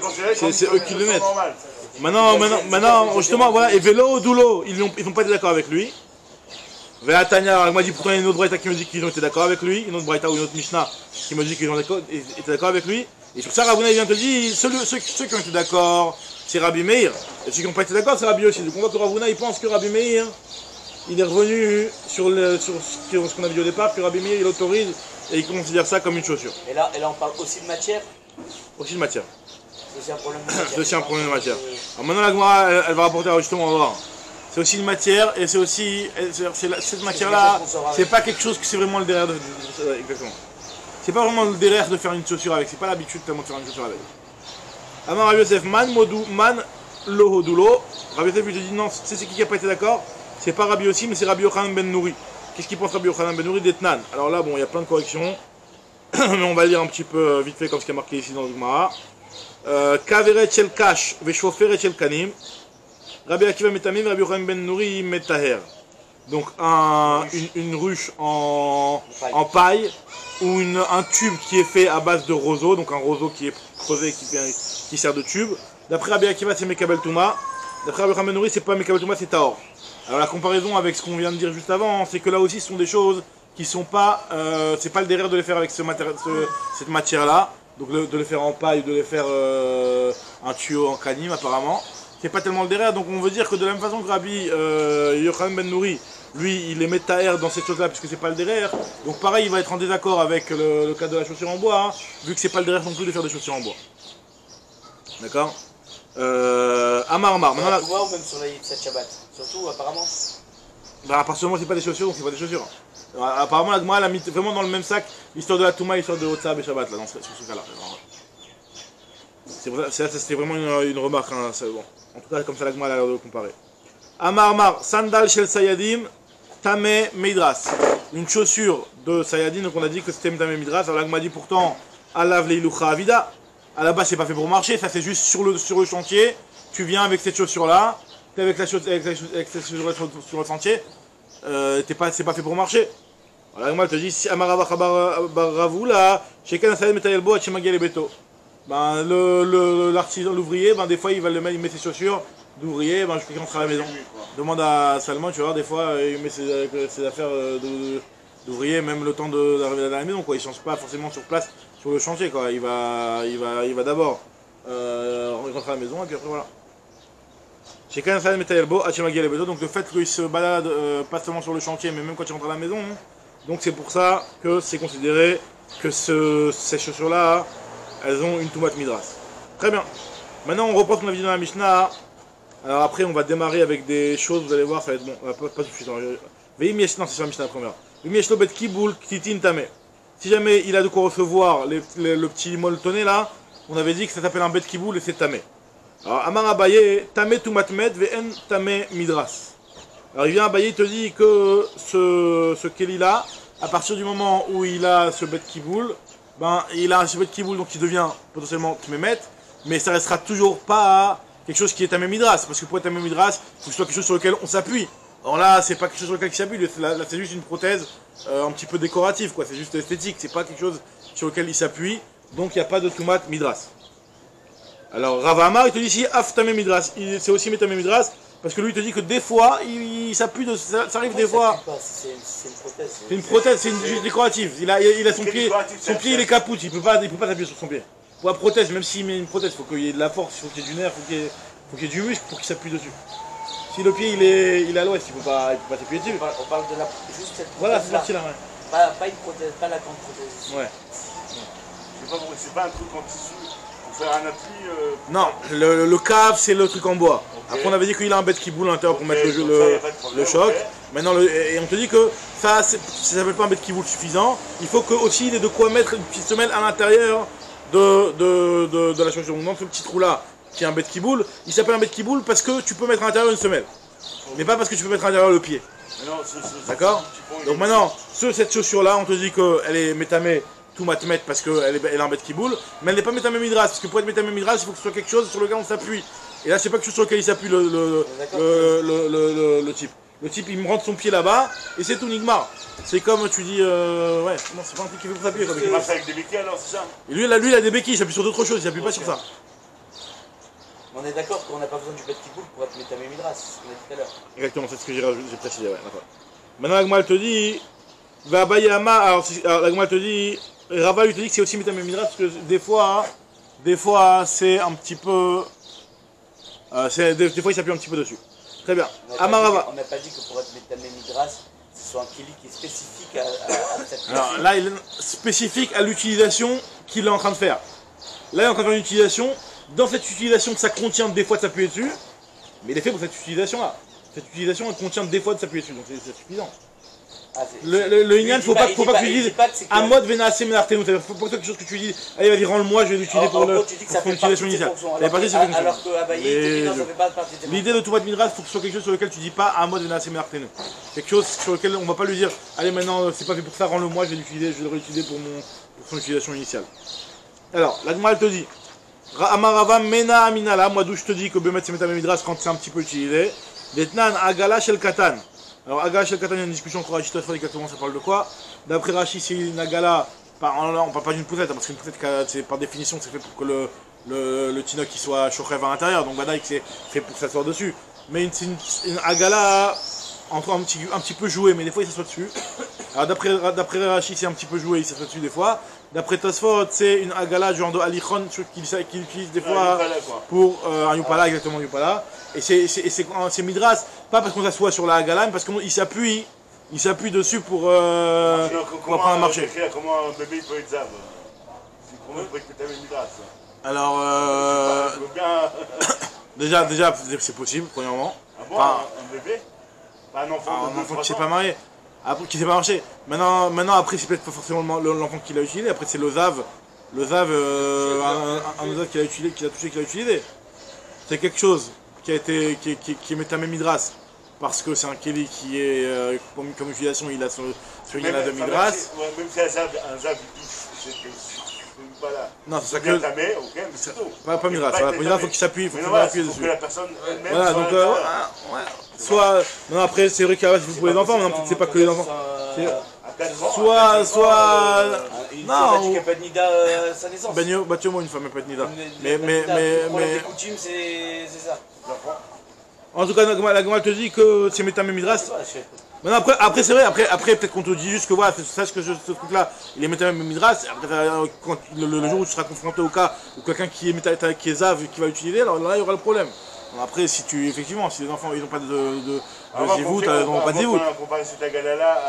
A: C'est eux qui le mettent. Maintenant, justement, voilà, et Vélo, Doulo, ils n'ont pas été d'accord avec lui. Véatania, il m'a dit pourtant il y a une autre Braïta qui me dit qu'ils ont été d'accord avec lui, une autre Braïta ou une autre Mishnah qui me dit qu'ils ont été d'accord avec lui. Et sur ça, Ravuna il vient te dire, ceux qui ont été d'accord, c'est Rabbi Meir. Et ceux qui n'ont pas été d'accord, c'est Rabbi aussi. Donc on voit que Ravuna il pense que Rabbi Meir, il est revenu sur ce qu'on a dit au départ, que Rabbi Meir il autorise et il considère ça comme une chaussure.
B: Et là, on parle aussi de matière.
A: Aussi de matière.
B: C'est aussi un problème de matière.
A: C'est aussi un problème de matière. Alors maintenant la Gemara, elle va rapporter justement, on va voir. C'est aussi une matière et c'est aussi cette matière-là, c'est pas quelque chose que c'est vraiment le derrière de exactement. C'est pas vraiment le derrière de faire une chaussure avec, c'est pas l'habitude tellement de faire une chaussure avec. Amar Rabbi Yosef man lohodulo. Rabbi Yosef lui dit non, c'est qui a pas été d'accord? C'est pas Rabbi aussi, mais c'est Rabbi Yochanan ben Nouri. Qu'est-ce qu'il pense Rabbi Yochanan ben Nouri d'Etnan? Alors là bon, il y a plein de corrections, mais on va lire un petit peu vite fait comme ce qui est marqué ici dans le Gemara. Kaveret shel kash veshoferet shel kanim. Rabbi Akiva metamim, Rabbi Yochanan ben Nouri metaher. Donc une ruche en paille ou un tube qui est fait à base de roseau, donc un roseau qui est creusé qui sert de tube. D'après Rabbi Akiva c'est Mekabel Touma. D'après Rabbi Yochanan ben Nouri c'est pas Mekabel Touma, c'est Tahor. Alors la comparaison avec ce qu'on vient de dire juste avant, c'est que là aussi ce sont des choses qui sont pas, c'est pas le derrière de les faire avec cette matière là, donc de les faire en paille, de les faire un tuyau en canim apparemment. C'est pas tellement le derrière, donc on veut dire que de la même façon que Rabbi Yochanan ben Nouri, lui il est métaher dans cette chose là puisque c'est pas le derrière, donc pareil il va être en désaccord avec le cas de la chaussure en bois, hein, vu que c'est pas le derrière non plus de faire des chaussures en bois. D'accord. Amar. Maintenant là,
B: Tu vois, ou même sur cette Shabbat. Surtout, apparemment.
A: bah, à partir du moment où c'est pas des chaussures, donc c'est pas des chaussures. Apparemment la Gemara elle a mis vraiment dans le même sac l'histoire de la Touma et l'histoire de Hotzab et Shabbat là, sur ce cas là. C'était vraiment une remarque, hein, bon. En tout cas comme ça la Gemara a l'air de le comparer. Amar, Sandal Shel Sayadim, Tameh Midras. Une chaussure de Sayadim, donc on a dit que c'était Tameh Midras. Alors la Gemara dit pourtant, Alav Leilucha Avida. À la base c'est pas fait pour marcher, ça c'est juste sur le chantier. Tu viens avec cette chaussure là, t'es avec cette chaussure sur le sentier, c'est pas fait pour marcher. Alors la Gemara te dit, si Amarava Baravula, Shekan Sayadim Metayelbo Hachemagia Beto. Ben, l'artisan, l'ouvrier, ben, des fois il met ses chaussures d'ouvrier, ben, je rentre à la maison. Demande à Salman, tu vas voir, des fois il met ses affaires d'ouvrier, même le temps d'arriver à la maison, quoi. Il ne change pas forcément sur place, sur le chantier, quoi. Il va d'abord rentrer à la maison et puis après voilà. Chez Kansan Metayelbo, Hachemagi Beto, donc le fait qu'il se balade pas seulement sur le chantier, mais même quand il rentre à la maison, hein. Donc c'est pour ça que c'est considéré que ces chaussures-là, elles ont une Toumat Midras. Très bien. Maintenant, on reprend ce qu'on a vu dans la Mishnah. Alors après, on va démarrer avec des choses, vous allez voir, ça va être bon. Pas tout de suite. Non, c'est sur la Mishnah la première. Bet Kiboul Ktitin Tame. Si jamais il a de quoi recevoir le petit molletonné là, on avait dit que ça s'appelle un Bet Kiboul et c'est Tame. Alors, Amar Abaye, Tame Toumat Med, Ve'en Tame Midras. Alors, il vient Abaye, il te dit que ce Kéli là, à partir du moment où il a ce Bet Kiboul, ben, il a un cheveu de kiboul donc il devient potentiellement tmémet, mais ça restera toujours pas quelque chose qui est tamé midras, parce que pour être tamé midras, il faut que ce soit quelque chose sur lequel on s'appuie. Alors là, c'est pas quelque chose sur lequel il s'appuie, là c'est juste une prothèse un petit peu décorative, quoi. C'est juste esthétique, c'est pas quelque chose sur lequel il s'appuie, donc il n'y a pas de tumat midras. Alors Rav Amar, il te dit ici af tamé midras, c'est aussi tamé midras, parce que lui il te dit que des fois, il s'appuie de. Ça arrive des fois.
B: C'est une prothèse.
A: C'est une prothèse, c'est juste décorative. Il a son pied, il est capoute, il peut pas s'appuyer sur son pied. Pour la prothèse, même s'il met une prothèse, il faut qu'il y ait de la force, il faut qu'il y ait du nerf, il faut qu'il y ait du muscle pour qu'il s'appuie dessus. Si le pied il est à l'ouest, il peut pas s'appuyer dessus.
B: On parle de la. Juste cette
A: Voilà,
B: prothèse
A: c'est parti là, ouais.
B: Pas une prothèse, pas la grande prothèse.
A: Ouais.
D: C'est pas un truc en tissu pour faire un appui.
A: Non, le cave c'est le truc en bois.
D: Okay.
A: Après on avait dit qu'il a un bête qui boule à l'intérieur pour mettre le choc.
D: Okay.
A: Maintenant et on te dit que ça s'appelle pas un bête qui boule suffisant. Il faut que aussi il ait de quoi mettre une petite semelle à l'intérieur de la chaussure. Donc dans ce petit trou là qui est un bête qui boule, il s'appelle un bête qui boule parce que tu peux mettre à l'intérieur une semelle. Mais pas parce que tu peux mettre à l'intérieur le pied. D'accord. Donc maintenant, cette chaussure là, on te dit qu'elle est métamée tout matmet parce qu'elle est en bête qui boule, mais elle n'est pas métamée midras, parce que pour être métamée midras, il faut que ce soit quelque chose sur lequel on s'appuie. Et là, c'est pas quelque chose sur lequel il s'appuie le type. Le type, il me rentre son pied là-bas, et c'est tout nigmar. C'est comme tu dis, ouais, non, c'est pas un truc qui fait pour s'appuyer.
D: Il marche avec des béquilles alors, c'est ça?
A: Et lui, il a des béquilles, il s'appuie sur d'autres choses, il s'appuie pas sur ça.
B: On est d'accord qu'on n'a pas besoin du bête qui boule pour être métamé midras, c'est ce qu'on a dit tout à l'heure.
A: Exactement, c'est ce que j'ai précisé, ouais, d'accord. Maintenant, la Gemara te dit, va Bayama, alors la Gemara te dit, Rava lui te dit que c'est aussi métamé midras, parce que des fois c'est un petit peu, des fois il s'appuie un petit peu dessus. Très bien. Amarava.
B: On n'a pas dit que pour être métamé midras, ce soit un kili qui est spécifique à cette
A: Alors là, il est spécifique à l'utilisation qu'il est en train de faire. Là, il est en train de faire une utilisation. Dans cette utilisation, ça contient des fois de s'appuyer dessus, mais il est fait pour cette utilisation-là. Cette utilisation, elle contient des fois de s'appuyer dessus, donc c'est suffisant. Le Inyan, faut pas que tu dises à mode Venase Menartenu. Faut pas que quelque chose que tu dis, allez, vas-y, rends-le-moi, je vais l'utiliser pour l'utilisation initiale.
B: Alors que Abaye, non, ça fait pas partie de
A: l'idée de Toumat Midras, faut que ce soit quelque chose sur lequel tu dis pas à mode Venase Menartenu. Quelque chose sur lequel on va pas lui dire, allez, maintenant, c'est pas fait pour ça, rends-le-moi, je vais le réutiliser pour son utilisation initiale. Alors, la Gemara te dit, Amarava Mena Aminala, moi d'où je te dis que Bemet c'est Metamé Midras quand c'est un petit peu utilisé. Detnan Agala Shel Katan. Alors, Agala Shel Katan, il y a une discussion entre Rashi et exactement ça parle de quoi. D'après Rashi, c'est une Agala, on parle pas d'une poussette, parce qu'une poussette, c'est par définition, c'est fait pour que le tinoc qui soit chochev à l'intérieur, donc Badaïk c'est fait pour que ça soit dessus. Mais c'est une Agala un petit peu jouée, mais des fois il s'assoit dessus. Alors, d'après Rashi, c'est un petit peu joué, il s'assoit dessus des fois. D'après Tosfot, c'est une Agala genre de Alichon qu'il utilise des fois pour un Yupala, exactement Yupala. Et c'est Midras, pas parce qu'on s'assoit sur la Agala, mais parce qu'il s'appuie dessus pour prendre un marché.
D: Comment un bébé peut être zav? Comment peut être Midras?
A: Alors, déjà c'est possible, premièrement.
D: Ah bon, un bébé? Pas un enfant
A: qui s'est pas marié. Après, qui s'est pas marché. Maintenant après, c'est peut-être pas forcément l'enfant qui l'a utilisé. Après, c'est le Zav, un Zav qui l'a touché, qui l'a utilisé. C'est quelque chose qui est métamé Midras. Parce que c'est un Keli qui est, comme utilisation, il a son Yana de Midras.
D: Même si un Zav, c'est pas là.
A: Non, c'est ça que.
D: Métamé, ok, mais c'est tout.
A: Pas Midras. Voilà, pour Midras, il faut qu'il s'appuie, dessus.
D: Que la personne elle-même.
A: Voilà, donc, ouais. Soit. Non, après, c'est vrai qu'il y a pour les enfants, mais non, c'est pas que les enfants. Soit.
B: Non, il n'y a pas de nida à sa naissance.
A: Batiomo, une femme, il n'y a pas de nida.
B: Mais. Les coutumes, c'est ça.
A: En tout cas, la Gemara te dit que c'est métamé midras. Maintenant, après c'est vrai, après peut-être qu'on te dit juste que voilà, sache que ce truc-là, il est métamé midras. Après, quand le jour où tu seras confronté au cas où quelqu'un qui est zav qui va l'utiliser, alors là, il y aura le problème. Après, si les enfants ils n'ont pas de zivut, ils n'ont pas de zivut.
D: On va comparer cette agala-là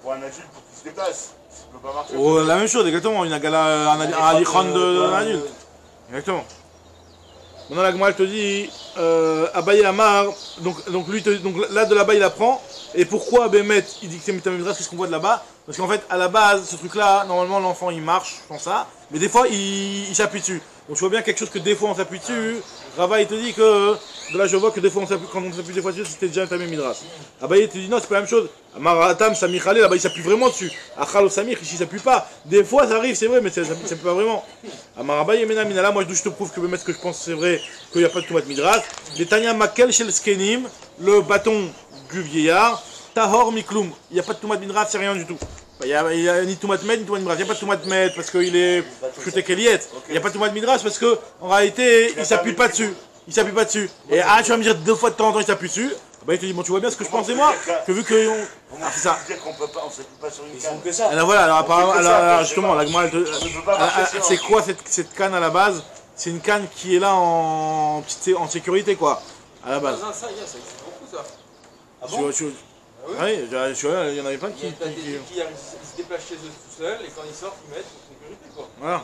D: pour un adulte pour qu'il se déplace. Ça ne peut pas marcher.
A: Oh, la même chose, exactement. Une agala, un alichan d'un adulte. Exactement. Maintenant, la Gemara te dit, Abaye Amar, donc là de là-bas il apprend. Et pourquoi Bémet il dit que c'est Métamidras, qu'est-ce qu'on voit de là-bas? Parce qu'en fait, à la base, ce truc-là, normalement l'enfant il marche sans ça, mais des fois il s'appuie dessus. Donc tu vois bien quelque chose que des fois on s'appuie dessus. Rava il te dit que, de là je vois que des fois quand on s'appuie des fois dessus, c'était déjà Métamé Midras. Abaye il te dit non, c'est pas la même chose. Amaratam, Samir Khalé, là-bas il s'appuie vraiment dessus. Achal au Samir, ici il s'appuie pas. Des fois ça arrive, c'est vrai, mais ça s'appuie pas vraiment. Amarabaye Mena Minala, moi je te prouve que Bémet, ce que je pense c'est vrai, qu'il n'y a pas de Toumat Midras. Les Tanya Makel chez le Skenim, le bâton du vieillard, Tahor Mikloum, il n'y a pas de Toumat Midras, c'est rien du tout. Il n'y a ni Toumat Med ni Toumat Midras, il n'y a pas de Toumat Med parce qu'il est chuté Keliet. Il n'y a pas de Toumat Midras parce qu'en réalité il ne s'appuie pas dessus. il s'appuie pas dessus. Et tu vas me dire 2 fois de temps en temps il s'appuie dessus. Bah il te dit bon tu vois bien ce que je pensais moi, que vu que
D: Comment
A: c'est ça.
D: dire qu'on peut pas, on s'appuie pas sur une
B: Ils font
D: canne.
B: que ça.
A: Alors voilà, alors apparemment,
D: que ça,
A: alors, justement, la Gemara, elle
D: On ne peut pas marcher sur
A: c'est
D: un-
A: quoi cette canne à la base? C'est une canne qui est là en sécurité quoi, à la base.
C: Non, ça existe beaucoup ça.
B: Ah bon?
C: Ah oui.
A: Oui, il y en avait pas
C: Il y a des types qui se déplacent chez eux tout seuls et quand ils sortent, ils mettent pour sécurité quoi.
A: Voilà.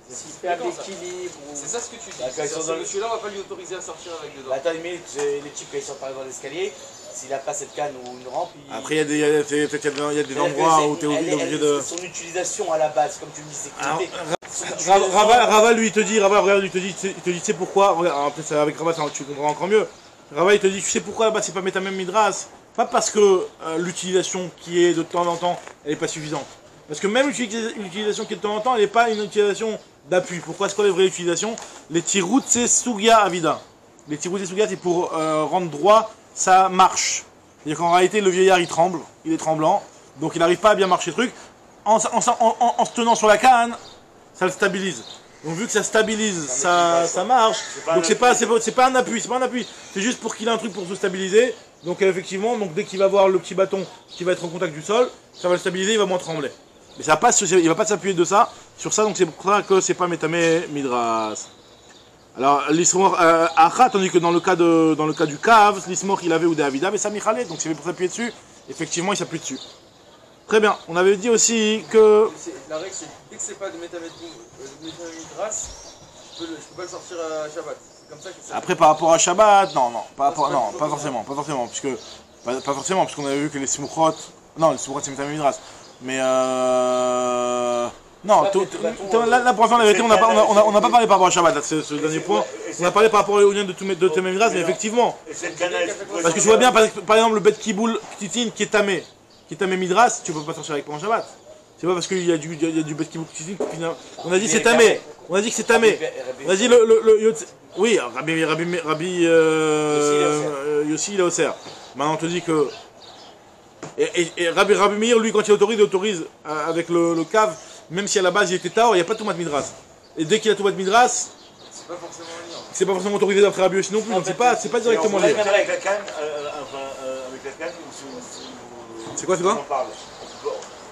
B: S'ils perdent
C: fréquent, ça.
B: l'équilibre ou...
C: C'est ça ce que tu dis.
B: Bah, quand ils sont
C: Ce
B: dans le-
C: monsieur-là, on va pas lui autoriser à sortir avec dedans.
B: Bah, attends une minute, les types quand ils sont arrivés dans l'escalier, s'il n'a pas cette canne ou une rampe, il...
A: Après, il y a des endroits où tu es obligé de.
B: Son utilisation à la base, comme tu me dis,
A: Alors,
B: sécurité.
A: Rava lui te dit, regarde, il te dit, tu sais pourquoi, regarde, alors, peut-être avec Rava tu comprends encore mieux. Rava il te dit, tu sais pourquoi là-bas c'est pas Metamem Midras? Pas parce que l'utilisation qui est de temps en temps, elle n'est pas suffisante. Parce que même l'utilisation qui est de temps en temps, elle n'est pas une utilisation d'appui. Pourquoi est-ce qu'on est vraie utilisation? Les tirout c'est Sugia Avida. Les tirout c'est Sugia c'est pour rendre droit sa marche. C'est-à-dire qu'en réalité le vieillard il tremble, il est tremblant, donc il n'arrive pas à bien marcher le truc. En se tenant sur la canne, ça le stabilise. Donc vu que ça stabilise sa marche, donc c'est pas un appui, c'est juste pour qu'il ait un truc pour se stabiliser. Donc effectivement, dès qu'il va voir le petit bâton qui va être en contact du sol, ça va le stabiliser, il va moins trembler. Mais ça va pas, il va pas s'appuyer de ça sur ça, donc c'est pour ça que c'est pas Metamé Midras. Alors l'ismor Acha, tandis que dans le cas du cave, l'ismor il avait ou des Avida, mais ça Michalé, donc c'est pour s'appuyer dessus. Effectivement, il s'appuie dessus. Très bien. On avait dit aussi que
C: La règle, c'est dès que c'est pas de métamètre grâce, je peux pas le sortir à Shabbat. C'est comme ça que ça.
A: après par rapport à Shabbat, pas forcément, puisque pas forcément, parce qu'on avait vu que les smuchot, non, les smuchot c'est Metamé Midras, mais non, là pour l'instant la vérité, on n'a pas parlé par rapport à Shabbat, là, c'est le dernier point. On a parlé par rapport au lien de Metamé Midras, mais effectivement,
D: Et cette canne, elle-
A: parce que tu vois bien, par exemple, le bet kiboul ktitin qui est tamé Midras, tu peux pas sortir avec pendant Shabbat. C'est pas parce qu'il y a du bet kiboul ktitin que finalement, on a dit c'est tamé, on a dit que c'est tamé. Vas-y oui, Rabbi Yossi il est au cerf. Maintenant on te dit que et Rabbi Meir lui quand il autorise avec le cave, même si à la base il était tard, il n'y a pas de Toumat Midras. Et dès qu'il y a Toumat Midras,
C: C'est pas forcément un lien.
A: c'est pas forcément autorisé d'après Rabbi Yossi non plus, donc c'est pas directement lié.
D: avec la canne, avec la canne,
A: C'est quoi
D: on parle.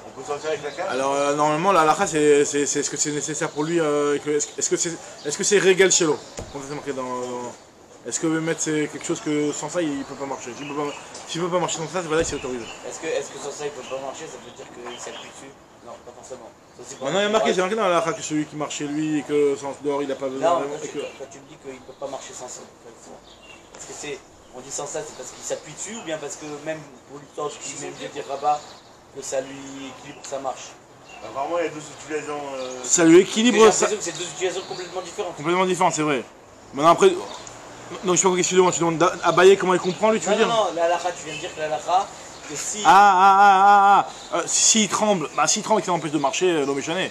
D: On peut sortir avec la canne.
A: Alors normalement la halakha c'est est-ce que c'est nécessaire pour lui est-ce que c'est régal chez l'eau? C'est marqué dans est-ce que mettre c'est quelque chose que sans ça il peut pas marcher? S'il peut pas marcher sans ça, c'est vrai que c'est autorisé.
B: Est-ce que sans ça il peut pas marcher, ça veut dire qu'il s'appuie dessus? Non, pas forcément. Ça, c'est pas-
A: Maintenant il y a marqué, c'est marqué dans la halakha que celui qui marche chez lui et que sans dehors il a pas besoin
B: Non,
A: et que...
B: quand tu me dis qu'il peut pas marcher sans ça, est-ce que c'est, on dit sans ça, c'est parce qu'il s'appuie dessus ou bien parce que même pour l'utence qui même de dire rabat, que ça lui équilibre sa marche?
D: Apparemment, il y a deux utilisations.
A: Ça lui
B: J'ai
A: équilibre ça
B: l'impression que c'est deux utilisations complètement différentes.
A: complètement différent, c'est vrai. Maintenant après non, je sais pas quoi, excuse-moi, tu demandes à Baye comment il comprend lui, tu veux
B: Non,
A: dire?
B: non, la halakha, tu viens de dire que la halakha, que si...
A: S'il tremble et que ça l'empêche de marcher, l'homme est chané.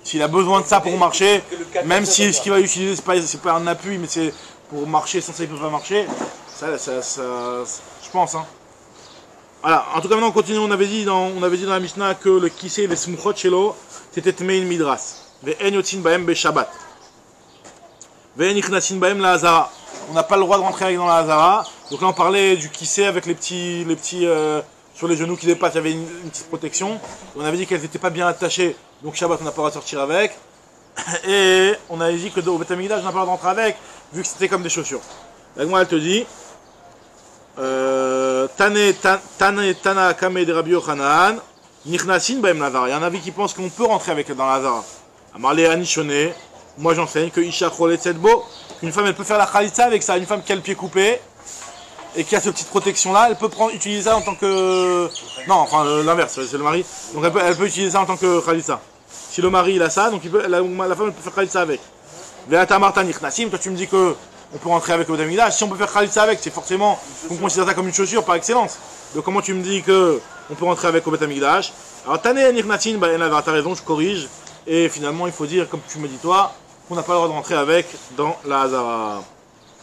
A: S'il a besoin de ça pour marcher, même si ce qu'il va utiliser c'est pas un appui, mais c'est pour marcher, sans ça il peut pas marcher, ça je pense. Hein. Voilà, en tout cas maintenant on continue, on avait dit dans la Mishnah que le kissé, les smuchot shelo, c'était tmein midras. Ve'en yotzin baem be'shabbat. Ve'en ichnasin baem la hazara. On n'a pas le droit de rentrer avec dans la hazara. Donc là on parlait du kissé avec les petits sur les genoux qui dépassent, il y avait une petite protection. On avait dit qu'elles n'étaient pas bien attachées, donc Shabbat on n'a pas le droit de sortir avec. Et on avait dit que au Beth Amikdash on n'a pas le droit de rentrer avec, vu que c'était comme des chaussures. Là moi elle te dit Tana Kame de Rabbi Yochanan, Nichnasin Baem Lazara. Il y a un avis qui pense qu'on peut rentrer avec dans la Lazara. Amarle Anishone, moi j'enseigne que Isha Cholet Sedbo, qu'une femme elle peut faire la Khalitsa avec ça, une femme qui a le pied coupé et qui a cette petite protection là, elle peut utiliser ça en tant que. Non, enfin l'inverse, c'est le mari. Donc elle peut utiliser ça en tant que Khalitsa. Si le mari il a ça, donc la femme elle peut faire Khalitsa avec. Ve'ata Marta Nichnasim, toi tu me dis que on peut rentrer avec le Beth Amikdash. Si on peut faire Khalitsa avec, c'est forcément qu'on considère ça comme une chaussure par excellence. Donc comment tu me dis que on peut rentrer avec au Beth Amikdash? Alors Tané Nichnasim, t'as raison, je corrige. Et finalement il faut dire, comme tu me dis toi, qu'on n'a pas le droit de rentrer avec dans la Hazara.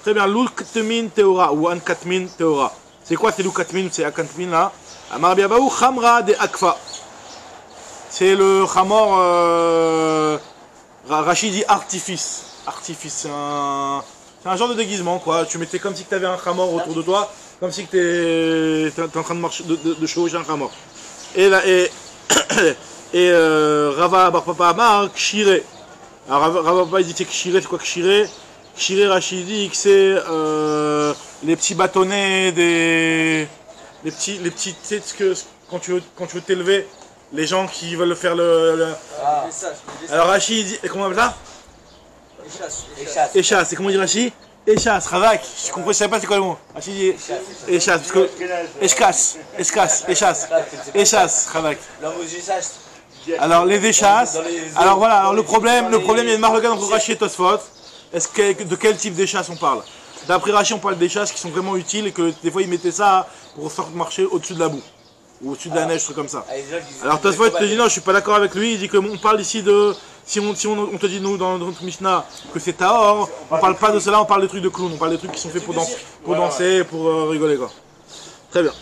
A: Très bien, Lul Katmin Teora ou An Katmin Teora. C'est quoi ces Lul Katmin ou ces An Katmin là? Amar Biabaou Khamra de Akfa. C'est le Khamor, Rachid dit artifice. Artifice, c'est un genre de déguisement, quoi. Tu mettais comme si tu avais un khamor autour de toi, comme si tu étais en train de marcher, de chevaucher un khamor. Et là, Rava Bar Papa Amar, Kshire. Alors Rava Papa il dit c'est Kshire, c'est quoi Kshire? Kshire Rachid dit que c'est les petits bâtonnets les petits, tu sais que quand tu veux t'élever, les gens qui veulent faire
B: Ah.
A: Alors Rachid dit, comment on appelle ça?
B: Échasse.
A: Échasse, c'est comment on dit Rachid? Échasse, Ravak, je comprends, je savais pas c'est quoi le mot. Rachid dit échasse, parce que échasse, Ravak.
B: Là, vous échasse.
A: Alors les échasses, alors voilà, alors le problème, il y a une marque entre Rachid et Tosfot. De quel type d'échasse on parle? D'après Rachid, on parle d'échasses qui sont vraiment utiles et que des fois ils mettaient ça pour sortir marcher au-dessus de la boue. Ou au-dessus de la neige, truc comme ça. Alors Tosfot te dit non, je suis pas d'accord avec lui, il dit qu'on parle ici de... Si on te dit nous dans notre Mishnah que c'est Tahor, on parle pas de cela, on parle des trucs de clown, on parle des trucs qui sont faits pour danser, pour rigoler quoi. Très bien.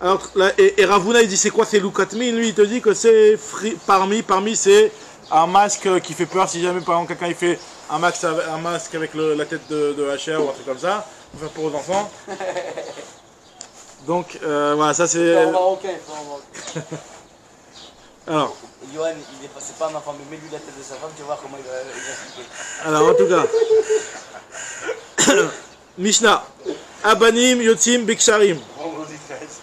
A: Alors là, et Ravuna il dit c'est quoi c'est Loukatmin, lui il te dit que c'est parmi c'est un masque qui fait peur si jamais par exemple quelqu'un il fait un masque avec la tête de HR ou un truc comme ça, pour faire peur aux enfants. Donc voilà, ça c'est... Alors,
B: Yohan, c'est pas un enfant, mais mets-lui la tête de sa femme, tu vas voir comment il va expliquer.
A: Alors en tout cas, Mishnah, Abanim, Yotzim, Biksharim.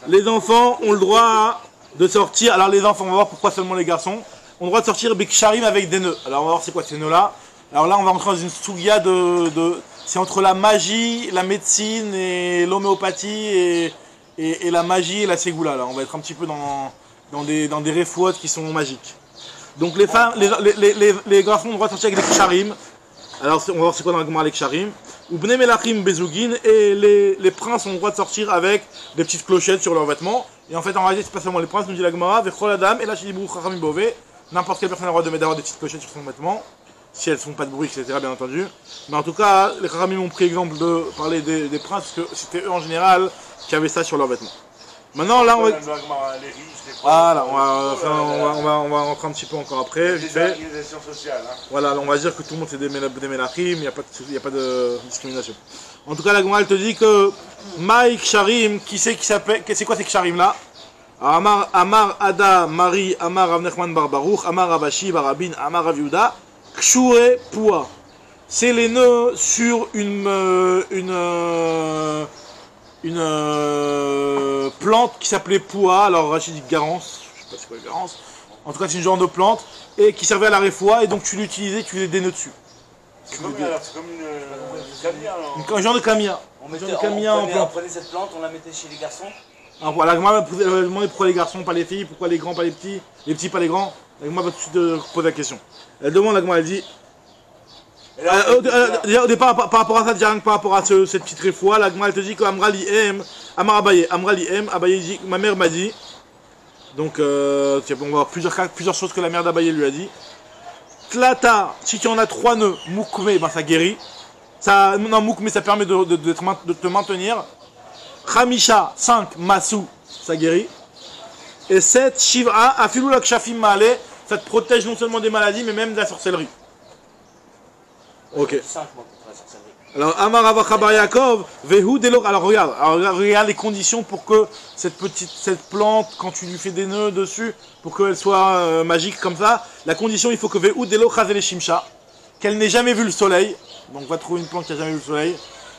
A: Les enfants ont le droit de sortir, alors les enfants, on va voir pourquoi seulement les garçons, ont le droit de sortir Biksharim avec des nœuds. Alors on va voir c'est quoi ces nœuds-là. Alors là on va rentrer dans une sougia c'est entre la magie, la médecine et l'homéopathie et la magie et la ségoula. Là on va être un petit peu dans des réfouates qui sont magiques. Donc les femmes, les garçons ont le droit de sortir avec des ksharim. Alors on va voir c'est quoi dans la Gemara les ksharim. Ou bnei melachim bezugin, et les princes ont le droit de sortir avec des petites clochettes sur leurs vêtements. Et en fait en réalité c'est pas seulement les princes, nous dit la Gemara, vechol adam et là shidibou chachamim bové. N'importe quelle personne a le droit d'avoir des petites clochettes sur son vêtement, si elles font pas de bruit, etc. bien entendu. Mais en tout cas, les chachamim ont pris exemple de parler des princes, parce que c'était eux en général qui avaient ça sur leurs vêtements. Maintenant là on va... Voilà, on va rentrer un petit peu encore après.
D: Des organisations sociales. Hein.
A: Voilà, on va dire que tout le monde c'est des Melachim, il n'y a pas de discrimination. En tout cas, la Gemara elle te dit que Maïk Ksharim, qui s'appelle, c'est quoi ces Ksharim là? Amar Ada Mari, Amar Rav Nechman Bar Baruch, Amar Ravashi Barabin, Amar Rav Yehuda, Kshure Poua. C'est les nœuds sur une plante qui s'appelait Poua, alors Rachid dit Garance, je sais pas c'est quoi Garance, en tout cas c'est une genre de plante, et qui servait à la réfoua, et donc tu l'utilisais, tu faisais des nœuds dessus.
D: C'est comme une camia,
A: un genre de camia.
B: On prenait cette plante, on la mettait chez les garçons.
A: Alors voilà, la Gemara va demander pourquoi les garçons, pas les filles, pourquoi les grands, pas les petits, pas les grands. La Gemara va tout de suite poser la question. Elle demande, la Gemara elle dit... Au départ, par rapport à ça, déjà par rapport à cette petite réfoua, la Gemara elle te dit que Amrali M, Amar Abaye, Abaye dit, ma mère m'a dit, donc on va voir plusieurs choses que la mère d'Abaye lui a dit. Tlata, si tu en as 3 nœuds, Moukme, ben ça guérit. Non, Moukme ça permet de te maintenir. Khamisha, 5, Masou, ça guérit. Et 7, Shiv'a, Afilou la Kshafim Ma'ale, ça te protège non seulement des maladies, mais même de la sorcellerie. Ok. Alors, Amar Avachabar Yaakov, Vehu Delor. Alors regarde les conditions pour que cette plante, quand tu lui fais des nœuds dessus, pour qu'elle soit magique comme ça, la condition, il faut que Vehu Delor Chazele Shimsha, qu'elle n'ait jamais vu le soleil. Donc, on va trouver une plante qui n'a jamais vu le soleil.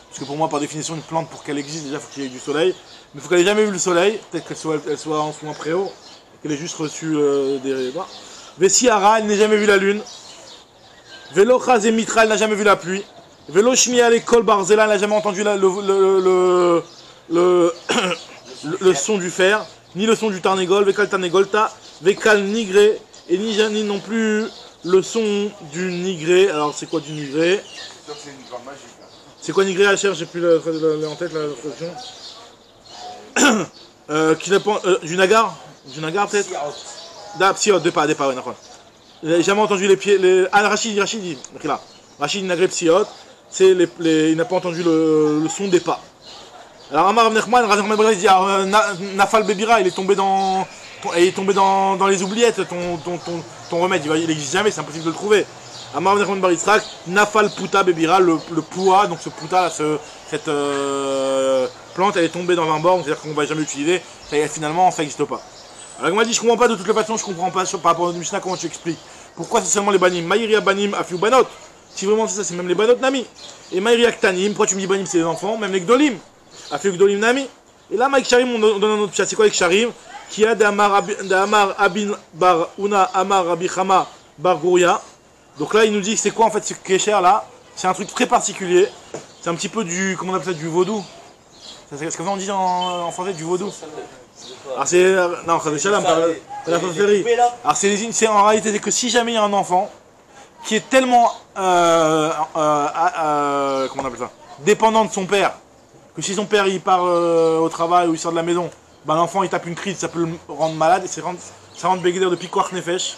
A: Parce que pour moi, par définition, une plante, pour qu'elle existe, déjà, il faut qu'il y ait du soleil. Mais il faut qu'elle n'ait jamais vu le soleil. Peut-être qu'elle soit en ce moment préhaut, qu'elle ait juste reçu des... Vesiara, elle n'ait jamais vu la lune. Velo Chaz et Mitra, elle n'a jamais vu la pluie. Velo Shmiya l'école Barzela, elle n'a jamais entendu le son du fer, ni le son du Tarnégol, Vekal Tarnégolta, Vekal Nigré, et ni non plus le son du Nigré. Alors c'est quoi du Nigré?
D: C'est une grande magique. Hein.
A: C'est quoi Nigré à cher? J'ai plus en tête la traduction. Du Nagar? Du Nagar peut-être? Psiot, départ, ouais, d'accord. Il n'a jamais entendu les pieds. Rachid dit. Là. Rachid Nagré Psiot, il n'a pas entendu le son des pas. Alors Amar Nechman, il dit Nafal Bebira, il est tombé dans les oubliettes, ton remède, il n'existe jamais, c'est impossible de le trouver. Amar Nachman bar Yitzhak, Nafal Puta Bebira, le poua, donc ce puta, là, cette plante, elle est tombée dans un bord, c'est-à-dire qu'on ne va jamais l'utiliser, finalement ça n'existe pas. Alors il m'a dit, je comprends pas de toutes les façons, je comprends pas par rapport au Mishnah, comment tu expliques. Pourquoi c'est seulement les banim? Maïria banim afiou banot. Si vraiment c'est ça, c'est même les banot nami. Et Maïria ktanim, pourquoi tu me dis banim, c'est les enfants, même les gdolim. Afiou gdolim nami. Et là, Mike Sharim, on donne un autre chat. C'est quoi avec Sharim? Qui a d'Amar Abin Bar Una Amar Rabbi Chama Bar Gouria. Donc là, il nous dit que c'est quoi en fait ce Kesher là? C'est un truc très particulier. C'est un petit peu du, comment on appelle ça, du vaudou. C'est ce qu'on dit en français, du vaudou. Alors c'est, non, c'est Shalom, la sorcellerie. Alors c'est en réalité, c'est que si jamais il y a un enfant qui est tellement, comment on appelle ça, dépendant de son père, que si son père il part au travail ou il sort de la maison, ben l'enfant il tape une crise, ça peut le rendre malade, et ça rend Begeder de Pikoach Nefesh.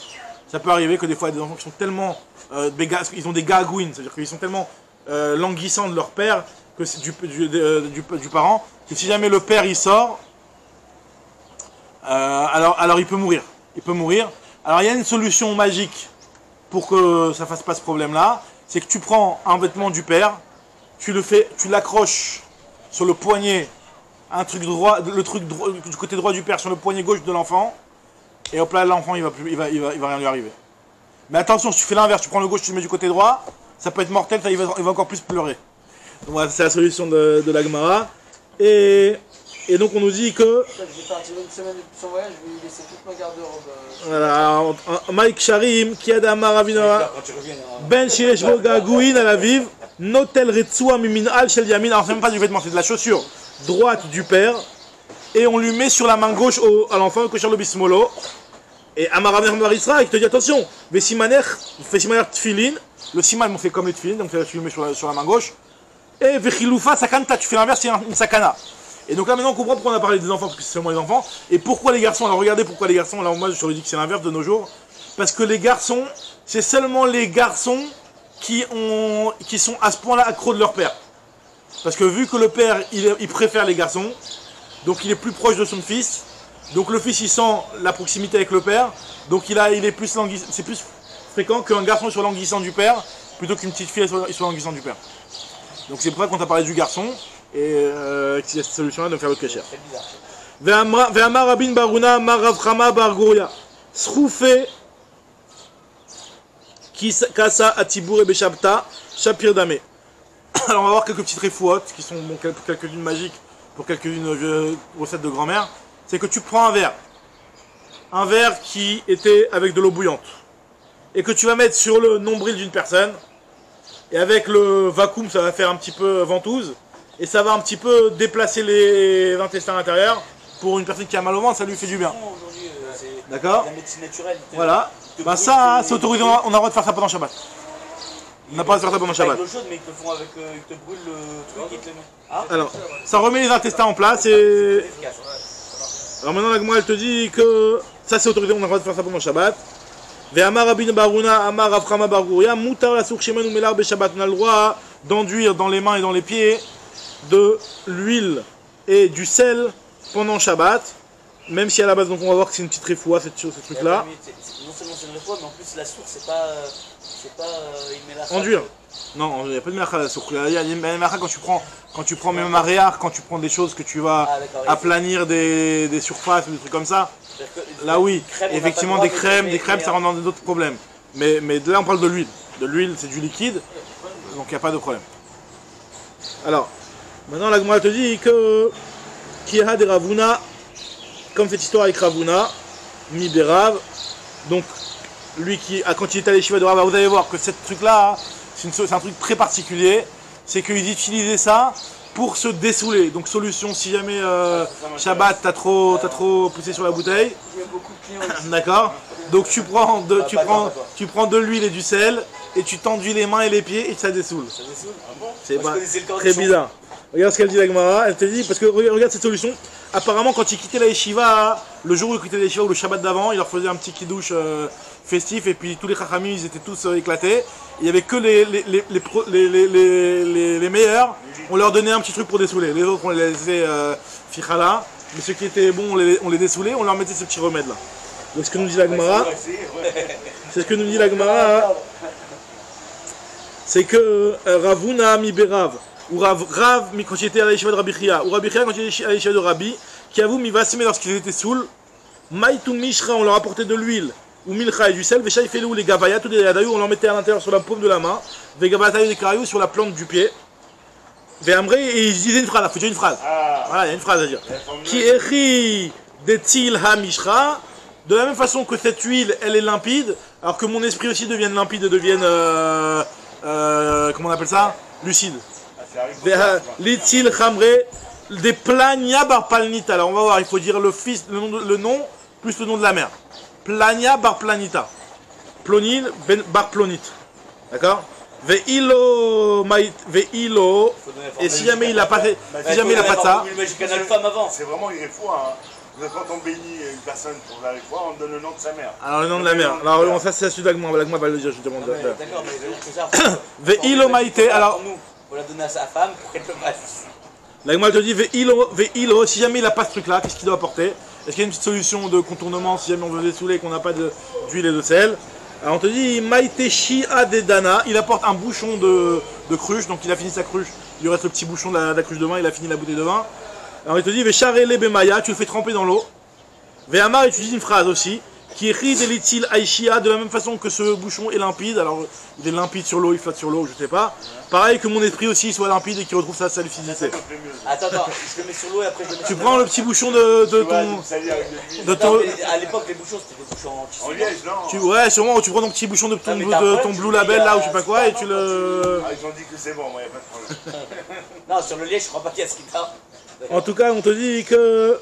A: Ça peut arriver que des fois il y a des enfants qui sont tellement, ils ont des gagouines, c'est-à-dire qu'ils sont tellement languissants de leur père, que du parent, que si jamais le père il sort, alors il peut mourir. Il peut mourir. Alors il y a une solution magique pour que ça fasse pas ce problème-là, c'est que tu prends un vêtement du père, tu l'accroches sur le poignet, un truc droit, le truc du côté droit du père sur le poignet gauche de l'enfant, et hop là l'enfant il va rien lui arriver. Mais attention, si tu fais l'inverse, tu prends le gauche, tu le mets du côté droit, ça peut être mortel, il va encore plus pleurer. Donc voilà, c'est la solution de la Gemara. Et donc on nous dit que...
C: Je vais partir une semaine de son voyage, je vais lui laisser toute ma garde-robe.
A: Voilà, Mike Sharim, Kiadama Ravina, Ben Shireshbo Gagouin à la vive, Notel Retsua Mimin Al Shel Yamin. Alors c'est même pas du vêtement, c'est de la chaussure droite du père. Et on lui met sur la main gauche à l'enfant, Kosher le Bismolo. Et Amarav Marisra, il te dit attention, Vesimaner, il fait Simaner Tfilin. Le Siman, on fait comme les Tfilin, donc tu lui mets sur la main gauche. Et Vechiloufa Sakanta, tu fais l'inverse, c'est une Sakana. Et donc là maintenant on comprend pourquoi on a parlé des enfants, parce que c'est seulement les enfants. Et pourquoi les garçons? Alors regardez pourquoi les garçons, alors moi je leur ai dit que c'est l'inverse de nos jours. Parce que les garçons, c'est seulement les garçons qui sont à ce point-là accros de leur père. Parce que vu que le père, il préfère les garçons, donc il est plus proche de son fils. Donc le fils il sent la proximité avec le père. Donc c'est plus fréquent qu'un garçon soit languissant du père, plutôt qu'une petite fille soit languissante du père. Donc c'est pour ça qu'on t'a parlé du garçon. Et qu'il y a cette solution-là de faire le Kesher. Ve'amar Rabin Baruna, Amar Rav Chama Bar Gouria. Sroufé Kasa Atibur et Beshabta, Shapir Dame. Alors on va voir quelques petites réfouottes qui sont bon, quelques-unes magiques pour quelques-unes recettes de grand-mère. C'est que tu prends un verre qui était avec de l'eau bouillante, et que tu vas mettre sur le nombril d'une personne, et avec le vacuum ça va faire un petit peu ventouse. Et ça va un petit peu déplacer les intestins à l'intérieur. Pour une personne qui a mal au ventre, ça lui fait du bien. D'accord?
B: La médecine naturelle.
A: Voilà. Ben ça, c'est autorisé, on a le droit de faire ça pendant Shabbat. On n'a pas le droit de faire ça pendant Shabbat.
B: Avec l'eau chaude, mais ils te font avec, ils te brûlent le truc et ils te le mettent. Hein?
A: Alors, ça remet les intestins en place et... Alors maintenant la Gemara elle te dit que ça c'est autorisé, on a le droit de faire ça pendant Shabbat. Ve'amar Rabin Baruna, Amar Rav Chama Bar Gouria, Mutar la Sourchemen ou Melar Beshabbat. On a le droit d'enduire dans les mains et dans les pieds de l'huile et du sel pendant Shabbat, même si à la base donc on va voir que c'est une petite réfoua ce truc là.
B: Non seulement c'est une réfoua, mais en plus la source c'est pas une mélacha.
A: Enduire. Non, il n'y a pas de mélacha à la source. Il y a une mélacha quand tu prends même un réar, quand tu prends des choses que tu vas aplanir des surfaces, des trucs comme ça. Là oui, effectivement des crèmes ça rentre dans d'autres problèmes. Mais là on parle de l'huile. De l'huile c'est du liquide, donc il n'y a pas de problème. Alors, maintenant la Gemara te dit que Kiha de Ravuna, comme cette histoire avec Ravuna, Mi Berav, donc lui quand il est allé chez de Rav, vous allez voir que ce truc là, c'est un truc très particulier, c'est qu'ils utilisaient ça pour se dessouler. Donc solution, si jamais Shabbat t'as trop poussé sur la bouteille, d'accord, donc tu prends de l'huile et du sel, et tu t'enduis les mains et les pieds et ça dessoule. Ça dessoule? Ah bon? C'est très bizarre. Regarde ce qu'elle dit la Gemara, elle te dit, parce que regarde cette solution, apparemment quand ils quittaient la yeshiva, le jour où ils quittaient la yeshiva ou le Shabbat d'avant, ils leur faisaient un petit kidouche festif, et puis tous les chachamim ils étaient tous éclatés, il n'y avait que les meilleurs, on leur donnait un petit truc pour dessouler, les autres on les laissait fichala, mais ceux qui étaient bons on les dessoulait, on leur mettait ce petit remède là. Donc ce que nous dit la Gemara, c'est ce que nous dit la Gemara, c'est que Ravuna mi Berav, ou Rav quand il était à l'Yeshiva de Rabbi Chia, ou Rabbi Chia quand il était à l'Yeshiva de Rabbi, qui avoue mi Vasime lorsqu'ils étaient saouls, Maïtou Mishra, on leur apportait de l'huile, ou Milcha et du sel, Vesha Ifelou, les Gavaya, tous les Yadayu, on leur mettait à l'intérieur sur la paume de la main, Vegavatayu des Karayou sur la plante du pied. Ve'amrei, et ils disaient une phrase, il faut dire une phrase. Voilà, il y a une phrase à dire. Ki echi detil ha Mishra, de la même façon que cette huile, elle est limpide, alors que mon esprit aussi devienne limpide et devienne, comment on appelle ça? Lucide. Litil Hamre, des Plania bar Palnita. Alors on va voir, il faut dire le nom plus le nom de la mère. Plania bar Planita. Plonil bar Plonit. D'accord? Ve'ilo, et si jamais il a pas fait, si jamais il a pas de ça.
D: C'est vraiment une fois. Quand on bénit une personne pour la foi, on donne le nom de sa mère.
A: Alors le nom de la mère. Alors ça c'est celui d'Agma va le dire, je te demande.
B: D'accord, mais ça.
A: Ve'ilo maïté, alors.
B: On l'a donné à sa femme pour qu'elle le fasse.
A: L'Agma te dit ve'ilo, si jamais il a pas ce truc là, qu'est-ce qu'il doit apporter? Est-ce qu'il y a une petite solution de contournement si jamais on veut les saouler et qu'on n'a pas d'huile et de sel? Alors on te dit maïté shia de dana, il apporte un bouchon de cruche, donc il a fini sa cruche, il lui reste le petit bouchon de la cruche de vin, il a fini la bouteille de vin. Alors il te dit Vesharele bemaya, tu le fais tremper dans l'eau. Ve'amar, et tu dis une phrase aussi, qui est ri delitil aishia, de la même façon que ce bouchon est limpide, alors il est limpide sur l'eau, il flotte sur l'eau, je sais pas. Pareil que mon esprit aussi soit limpide et qu'il retrouve sa lucidité.
B: Attends, je le mets sur l'eau et après je le mets.
A: Tu prends le petit bouchon de ton.
B: À l'époque, les bouchons c'était des bouchons
D: en liège, non?
A: Ouais, sûrement, tu prends ton petit bouchon de ton Blue Label là ou je sais pas quoi et tu le.
D: Ah, ils ont dit que c'est bon, moi y a pas de problème.
B: Non, sur le liège, je crois pas qu'il y a ce qu'il t'a.
A: En tout cas, on te dit que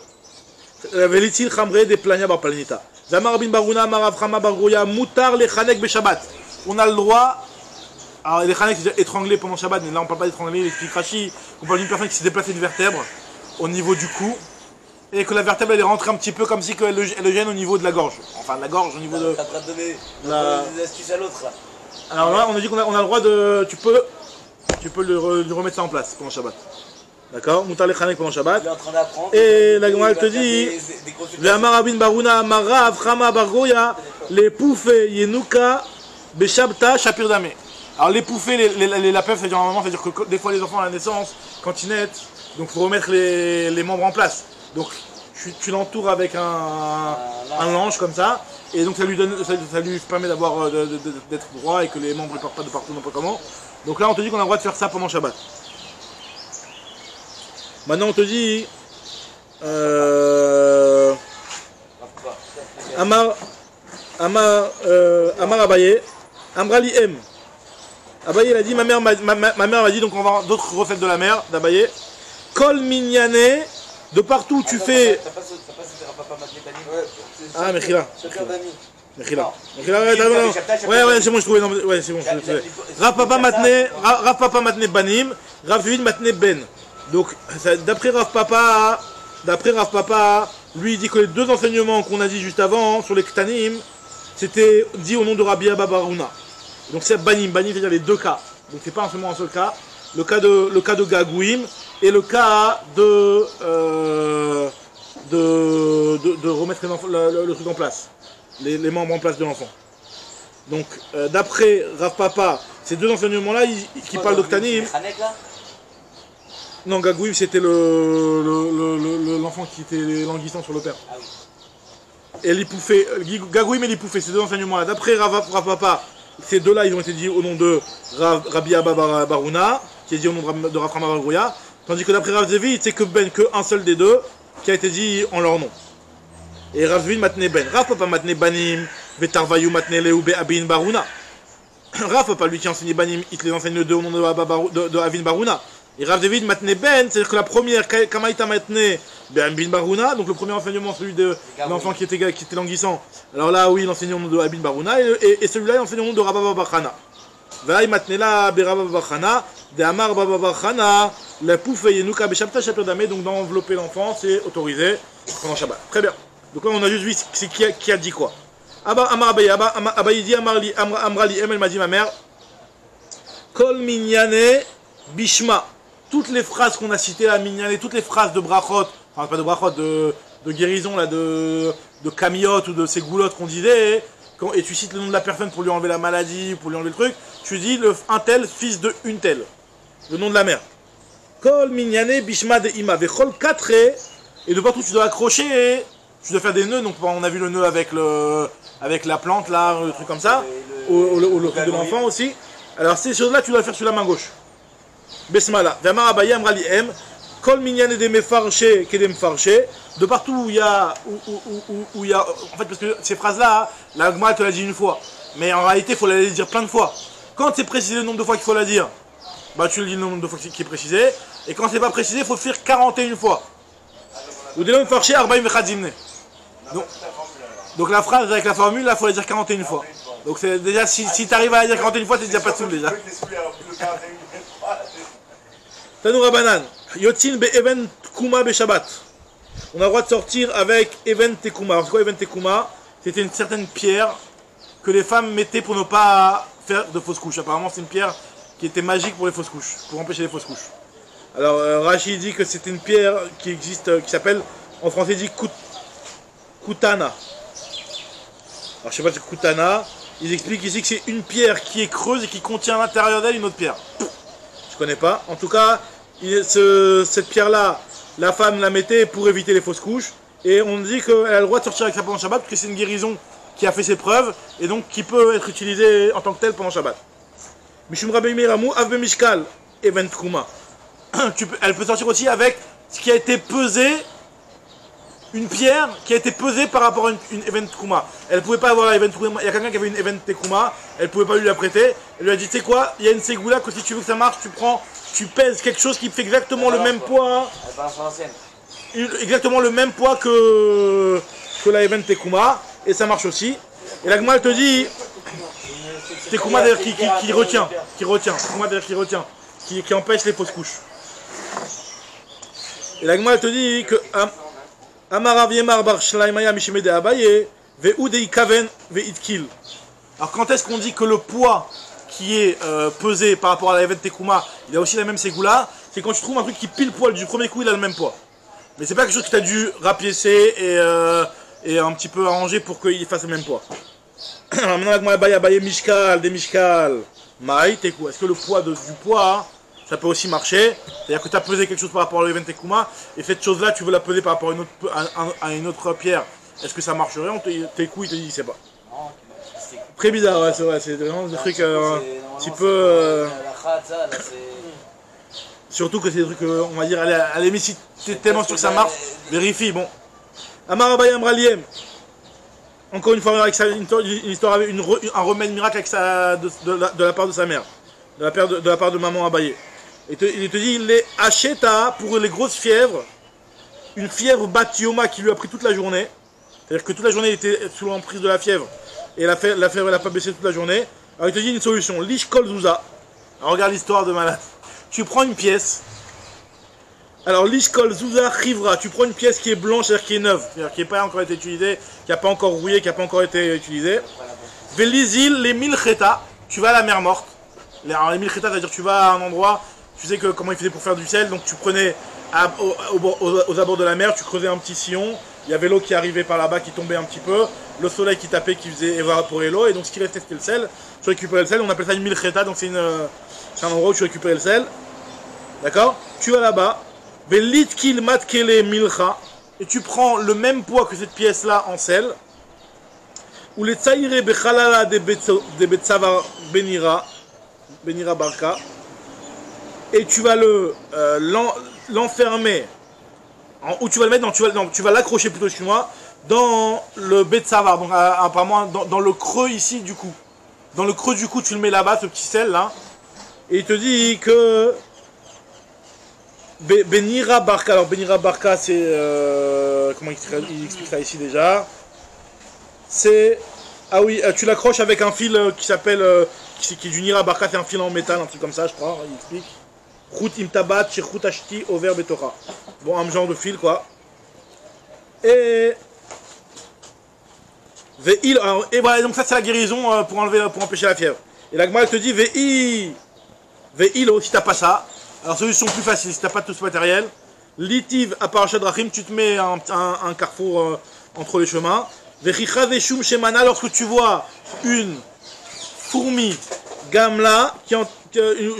A: Velitil Khamre des Plania bar Planita. Zamar bin Baruna, Marav Khama Bargouya, Moutar les Khanek be Shabbat. On a le droit. Alors les Khanek c'est étrangler pendant Shabbat, mais là on parle pas d'étrangler, il explique Rashi. On parle d'une personne qui s'est déplacée une vertèbre au niveau du cou et que la vertèbre elle est rentrée un petit peu comme si elle le gêne au niveau de la gorge. Enfin la gorge au niveau de.
B: T'es en train de donner des astuces à l'autre là.
A: Alors là on a dit qu'on a le droit de. Tu peux lui remettre ça en place pendant Shabbat. D'accord, Moutar les Khanek pendant Shabbat.
B: Il est en train d'apprendre.
A: Et la Gemara te dit Ve'amar Rabin Baruna, Marav Khama Bargoya, les poufés Yenuka, Beshabta Shapir Dame. Alors les poufés, les lapins, c'est-à-dire normalement, c'est-à-dire que des fois les enfants à la naissance, quand ils naissent, donc il faut remettre les membres en place. Donc tu l'entoures avec un lange comme ça, et donc ça lui permet d'avoir d'être droit et que les membres ne partent pas de partout n'importe comment. Donc là on te dit qu'on a le droit de faire ça pendant Shabbat. Maintenant on te dit Amar Abaye, Amrali M. Abaye il a dit ma mère m'a dit, donc on va voir d'autres recettes de la mère d'Abaye. Kol mignane, de partout tu fais.
B: T'as pas papa Matné Banim?
A: Ah Mechila.
B: Mechila.
A: Ouais, c'est bon, je trouvais. Ouais, c'est bon. Rav Papa Matné Banim, Rav Yuid Matné Ben. Donc, d'après Rav Papa, lui il dit que les deux enseignements qu'on a dit juste avant sur les Ktanim, c'était dit au nom de Rabbi Abba Baruna. Donc c'est Banim, c'est-à-dire les deux cas. Donc c'est pas seulement un seul cas. Le cas de Gagouim et le cas de remettre le truc en place, les membres en place de l'enfant. Donc d'après Rav Papa, ces deux enseignements-là qui parlent de Ktanim. Non, Gagouim c'était l'enfant qui était languissant sur le père.
B: Ah oui.
A: Et l'Ipoufé, Gagouim et l'Ipoufé, ces deux enseignements-là. D'après Rav Papa, ces deux-là, ils ont été dit au nom de Rabbi Abba Baruna, qui est dit au nom de Rav Khama Bargouya. Tandis que d'après Rav Zevi, c'est que un seul des deux qui a été dit en leur nom. Et Rav Zevi Matne Ben. Rav Papa Matne Banim, Vetarvayu Matne Leube Abin Baruna. Rav Papa, lui qui enseignait Banim, il te les enseigne les deux au nom de Avin Baruna. Et Rav David Matne Ben, c'est-à-dire que la première, Kamaïta Matne Bin Baruna, donc le premier enseignement, celui de l'enfant qui était languissant. Alors là, oui, il enseignait au nom de Abin Baruna, et celui-là, il enseignait au nom de Rabba Bachana. Vaï Matne la Berabba Bachana, de Amar Baba Bachana, la pouffe Yenuka Beshabta Shapir Dame, donc d'envelopper l'enfant, c'est autorisé pendant Shabbat. Très bien. Donc là, on a juste vu c'est qui a dit quoi. Amar Abaye dit Amrali, elle m'a dit ma mère, Kol Minyane Bishma. Toutes les phrases qu'on a citées à Mignane, toutes les phrases de brachot, enfin pas de brachot, de guérison, là, de camiotes ou de ces goulottes qu'on disait, et tu cites le nom de la personne pour lui enlever la maladie, pour lui enlever le truc, tu dis un tel, fils de une telle. Le nom de la mère. Kol minyane bishma de ima. Vechol katre. Et de partout, tu dois accrocher. Tu dois faire des nœuds. Donc, on a vu le nœud avec la plante, là, le truc comme ça. Le truc de l'enfant aussi. Alors, ces choses-là, tu dois les faire sur la main gauche. Besmala. Vamar abaye amra li em. Kol minyane de mefarche kedem farche. De partout où il y a. Où il y a. En fait, parce que ces phrases-là, la Gemara te l'a dit une fois. Mais en réalité, il faut la dire plein de fois. Quand c'est précisé le nombre de fois qu'il faut la dire, bah tu le dis le nombre de fois qui est précisé. Et quand c'est pas précisé, il faut le faire 41 fois. Ou des farché arbaim vechadzimne. Donc la phrase avec la formule, là, il faut la dire 41 fois. Donc c'est déjà, si tu arrives à la dire 41 fois, c'est déjà pas de soul déjà. Tanoura Banan. Yotin be even kuma be Shabbat. On a le droit de sortir avec even tekuma. Alors c'est quoi even tekuma? C'était une certaine pierre que les femmes mettaient pour ne pas faire de fausses couches. Apparemment, c'est une pierre qui était magique pour les fausses couches, pour empêcher les fausses couches. Alors, Rashi dit que c'était une pierre qui existe, qui s'appelle, en français, dit Kutana. Alors, je sais pas si c'est Kutana. Ils expliquent ici que c'est une pierre qui est creuse et qui contient à l'intérieur d'elle une autre pierre. Je connais pas. En tout cas, cette pierre-là, la femme la mettait pour éviter les fausses couches. Et on dit qu'elle a le droit de sortir avec ça pendant Shabbat, parce que c'est une guérison qui a fait ses preuves, et donc qui peut être utilisée en tant que telle pendant Shabbat. Mishum Rabbi Miramu, Avbe Mishkal, Event Kuma. Elle peut sortir aussi avec ce qui a été pesé, une pierre qui a été pesée par rapport à une Event Kuma. Elle ne pouvait pas avoir la Event Kuma, il y a quelqu'un qui avait une Event Tekuma, elle ne pouvait pas lui la prêter. Elle lui a dit, tu sais quoi, il y a une Ségoula que si tu veux que ça marche, tu pèses quelque chose qui fait exactement le même poids. Exactement le même poids que la Event Tekuma, et ça marche aussi. Et la Gemara te dit, Tekuma d'ailleurs qui retient, Tekuma d'ailleurs qui retient, qui empêche les fausses couches. Et la Gemara te dit que Amarav Yemar Bar Shlaimaya Mishimede Abaye, Ve'udei Kaven Ve'itkil. Alors quand est-ce qu'on dit que le poids qui est pesé par rapport à la Event Tekuma, il a aussi la même Ségoula? C'est quand tu trouves un truc qui pile poil du premier coup, il a le même poids. Mais c'est pas quelque chose que tu as dû rapiécer et un petit peu arranger pour qu'il fasse le même poids. Alors maintenant, la Gemara Abaye Mishkal, des Mishkal, Maï, Tekou. Est-ce que le poids du poids, ça peut aussi marcher? C'est-à-dire que tu as pesé quelque chose par rapport à l'Event Tekuma, et cette chose-là, tu veux la peser par rapport à une autre pierre. Est-ce que ça marcherait? Tekou, il te dit, il sait pas. Très bizarre, ouais, c'est vrai, c'est vraiment des trucs un petit peu. Surtout que c'est des trucs, on va dire, à la limite, si t'es tellement sûr que ça marche, vérifie, bon. Amar Abaye Amraliem. Encore une fois, avec une histoire, un remède miracle avec de la part de sa mère, de la part de maman Abaye. Il te dit, il est acheta pour les grosses fièvres, une fièvre batioma qui lui a pris toute la journée. C'est-à-dire que toute la journée, il était sous l'emprise de la fièvre. Et la fièvre, elle n'a pas baissé toute la journée. Alors il te dit une solution, l'ishkol zouza. Alors regarde l'histoire de malade. Tu prends une pièce. Alors l'ishkol zouza chivra. Tu prends une pièce qui est blanche, c'est-à-dire qui est neuve, c'est-à-dire qui n'a pas encore été utilisée, qui n'a pas encore rouillé, qui n'a pas encore été utilisée. Velizil les milcheta. Tu vas à la mer morte. Alors les milcheta, c'est-à-dire tu vas à un endroit, tu sais que comment ils faisaient pour faire du sel, donc tu prenais aux abords de la mer, tu creusais un petit sillon. Il y avait l'eau qui arrivait par là-bas, qui tombait un petit peu, le soleil qui tapait, qui faisait évaporer l'eau, et donc ce qui restait c'était le sel. Tu récupérais le sel, on appelle ça une milcheta, donc c'est un endroit où tu récupérais le sel. D'accord? Tu vas là-bas, velitkil matkele milcha, et tu prends le même poids que cette pièce-là en sel, ou les tsaïre bechalala de betsavar benira barka, et tu vas l'enfermer. Où tu vas le mettre, tu vas l'accrocher plutôt chez moi dans le betsavar, donc apparemment dans le creux ici du cou. Dans le creux du cou, tu le mets là-bas, ce petit sel là, et il te dit que Benira Barka. Alors Benira Barka, c'est comment il explique ça ici déjà? C'est oui, tu l'accroches avec un fil qui s'appelle qui est du Nira Barka, c'est un fil en métal, un truc comme ça, je crois. Il explique. Rout imtabat, chirrout ashti, over betora. Bon, un genre de fil, quoi. Et voilà, donc ça c'est la guérison pour empêcher la fièvre. Et la Gemara te dit Ve'ilo, si t'as pas ça. Alors solution plus facile, si t'as pas tout ce matériel. Litiv à Parashat Drachim, tu te mets un carrefour entre les chemins. Vechicha veshum shemana, lorsque tu vois une fourmi Gamla,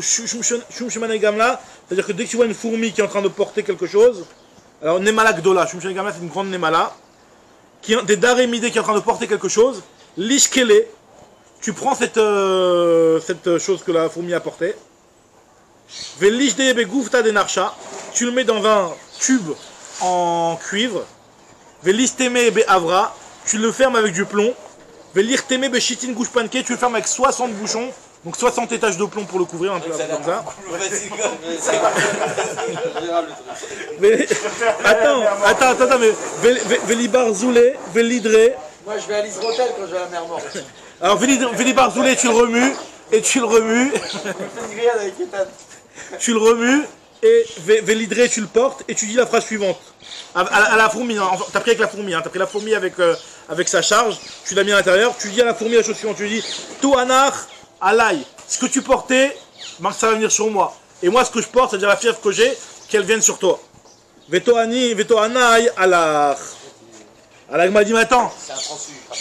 A: Shumshemane Gamla, c'est-à-dire que dès que tu vois une fourmi qui est en train de porter quelque chose, alors Nemala Gdola, Shumshemane Gamla c'est une grande Nemala, des Darémidé qui est en train de porter quelque chose, Lishkele, tu prends cette chose que la fourmi a portée, Velishde Begoufta de Narcha, tu le mets dans un tube en cuivre, Velisteme Beavra, tu le fermes avec du plomb, Velirteme Beshitin Gouchpanke, tu le fermes avec 60 bouchons, donc 60 étages de plomb pour le couvrir, un peu comme ça. Mais, attends, mais Velibar Zoulé, Velidré.
C: Moi je vais à l'Isrotel quand je vais à la mer morte.
A: Alors Velibar Zoulé, tu le remues, et tu le remues.
C: Je fais une grillade avec Ethan.
A: Tu le remues, et Velidré, tu le portes, et tu dis la phrase suivante. À la fourmi, hein. T'as pris avec la fourmi, hein. T'as pris la fourmi avec sa charge, tu l'as mis à l'intérieur, tu dis à la fourmi la chose suivante, tu dis Touanar Alay, ce que tu portais, ça va venir sur moi. Et moi, ce que je porte, c'est-à-dire la fièvre que j'ai, qu'elle vienne sur toi. Veto Anay Alach. Alors, il m'a dit, mais attends.
B: C'est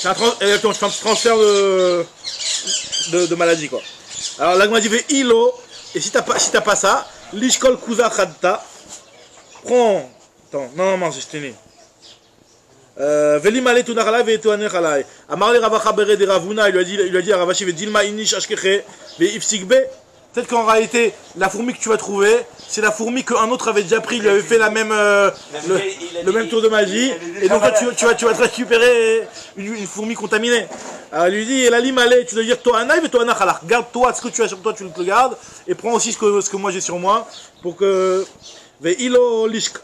B: un transfuge.
A: Exactement, je fais un petit transfert de maladie, quoi. Alors, là, il m'a dit, Ilo, et si t'as pas ça, Lishkol Kuza Khadta, prends. Attends, non, j'ai tenu. Velimale tunarala veetoaner halai. Amarle Ravacha bere de Ravuna, il lui a dit à Ravashi Vedilma inish ashkeche veifsikbe. Peut-être qu'en réalité, la fourmi que tu vas trouver, c'est la fourmi qu'un autre avait déjà pris, il lui avait fait le même tour de magie, et donc là tu vas te récupérer une fourmi contaminée. Alors il lui dit, la limale, tu dois dire toanai veetoaner halach. Garde-toi, ce que tu as sur toi, tu le gardes, et prends aussi ce que moi j'ai sur moi, pour que.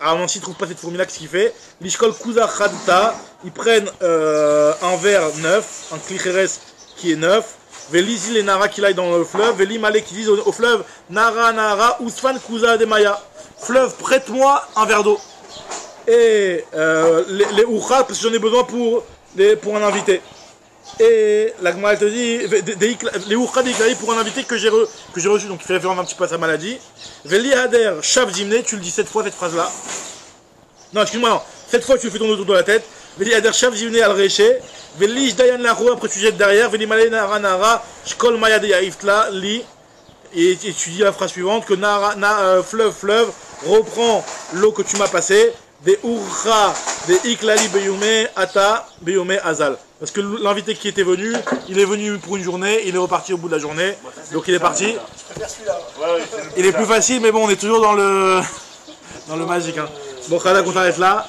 A: Alors non, s'il ne trouve pas cette fourmi là, qu'est-ce qu'il fait? Lishkol Kuza Khadta, ils prennent un verre neuf, un klicheres qui est neuf, Velisi les Nara qui aillent dans le fleuve, Veli Malé qui disent au fleuve, Nara, Usfan Kuza de Maya, fleuve, prête-moi un verre d'eau. Et les Oucha, parce que j'en ai besoin pour un invité. Et la Gemara te dit, les Oucha déclarés pour un invité que j'ai reçu, donc il fait référence un petit peu à sa maladie. Veli Hader, Shav Zimne, tu le dis 7 fois cette phrase-là. Non, excuse-moi, non. 7 fois tu le fais tourner autour de la tête. Veli Hader, Shav Zimne al Reche. Veli Dayan Laro, après tu jettes derrière. Veli Malé Nara Nara, Shkol Maya de Yaïftla, Li. Et tu dis la phrase suivante que fleuve, reprends l'eau que tu m'as passée. Des Urcha, des Iklali Beyume, Ata, Beyume Azal. Parce que l'invité qui était venu, il est venu pour une journée, il est reparti au bout de la journée, donc il est parti. Il est plus facile, mais bon, on est toujours dans le magique. Hein. Bon, Khalak, on s'arrête là.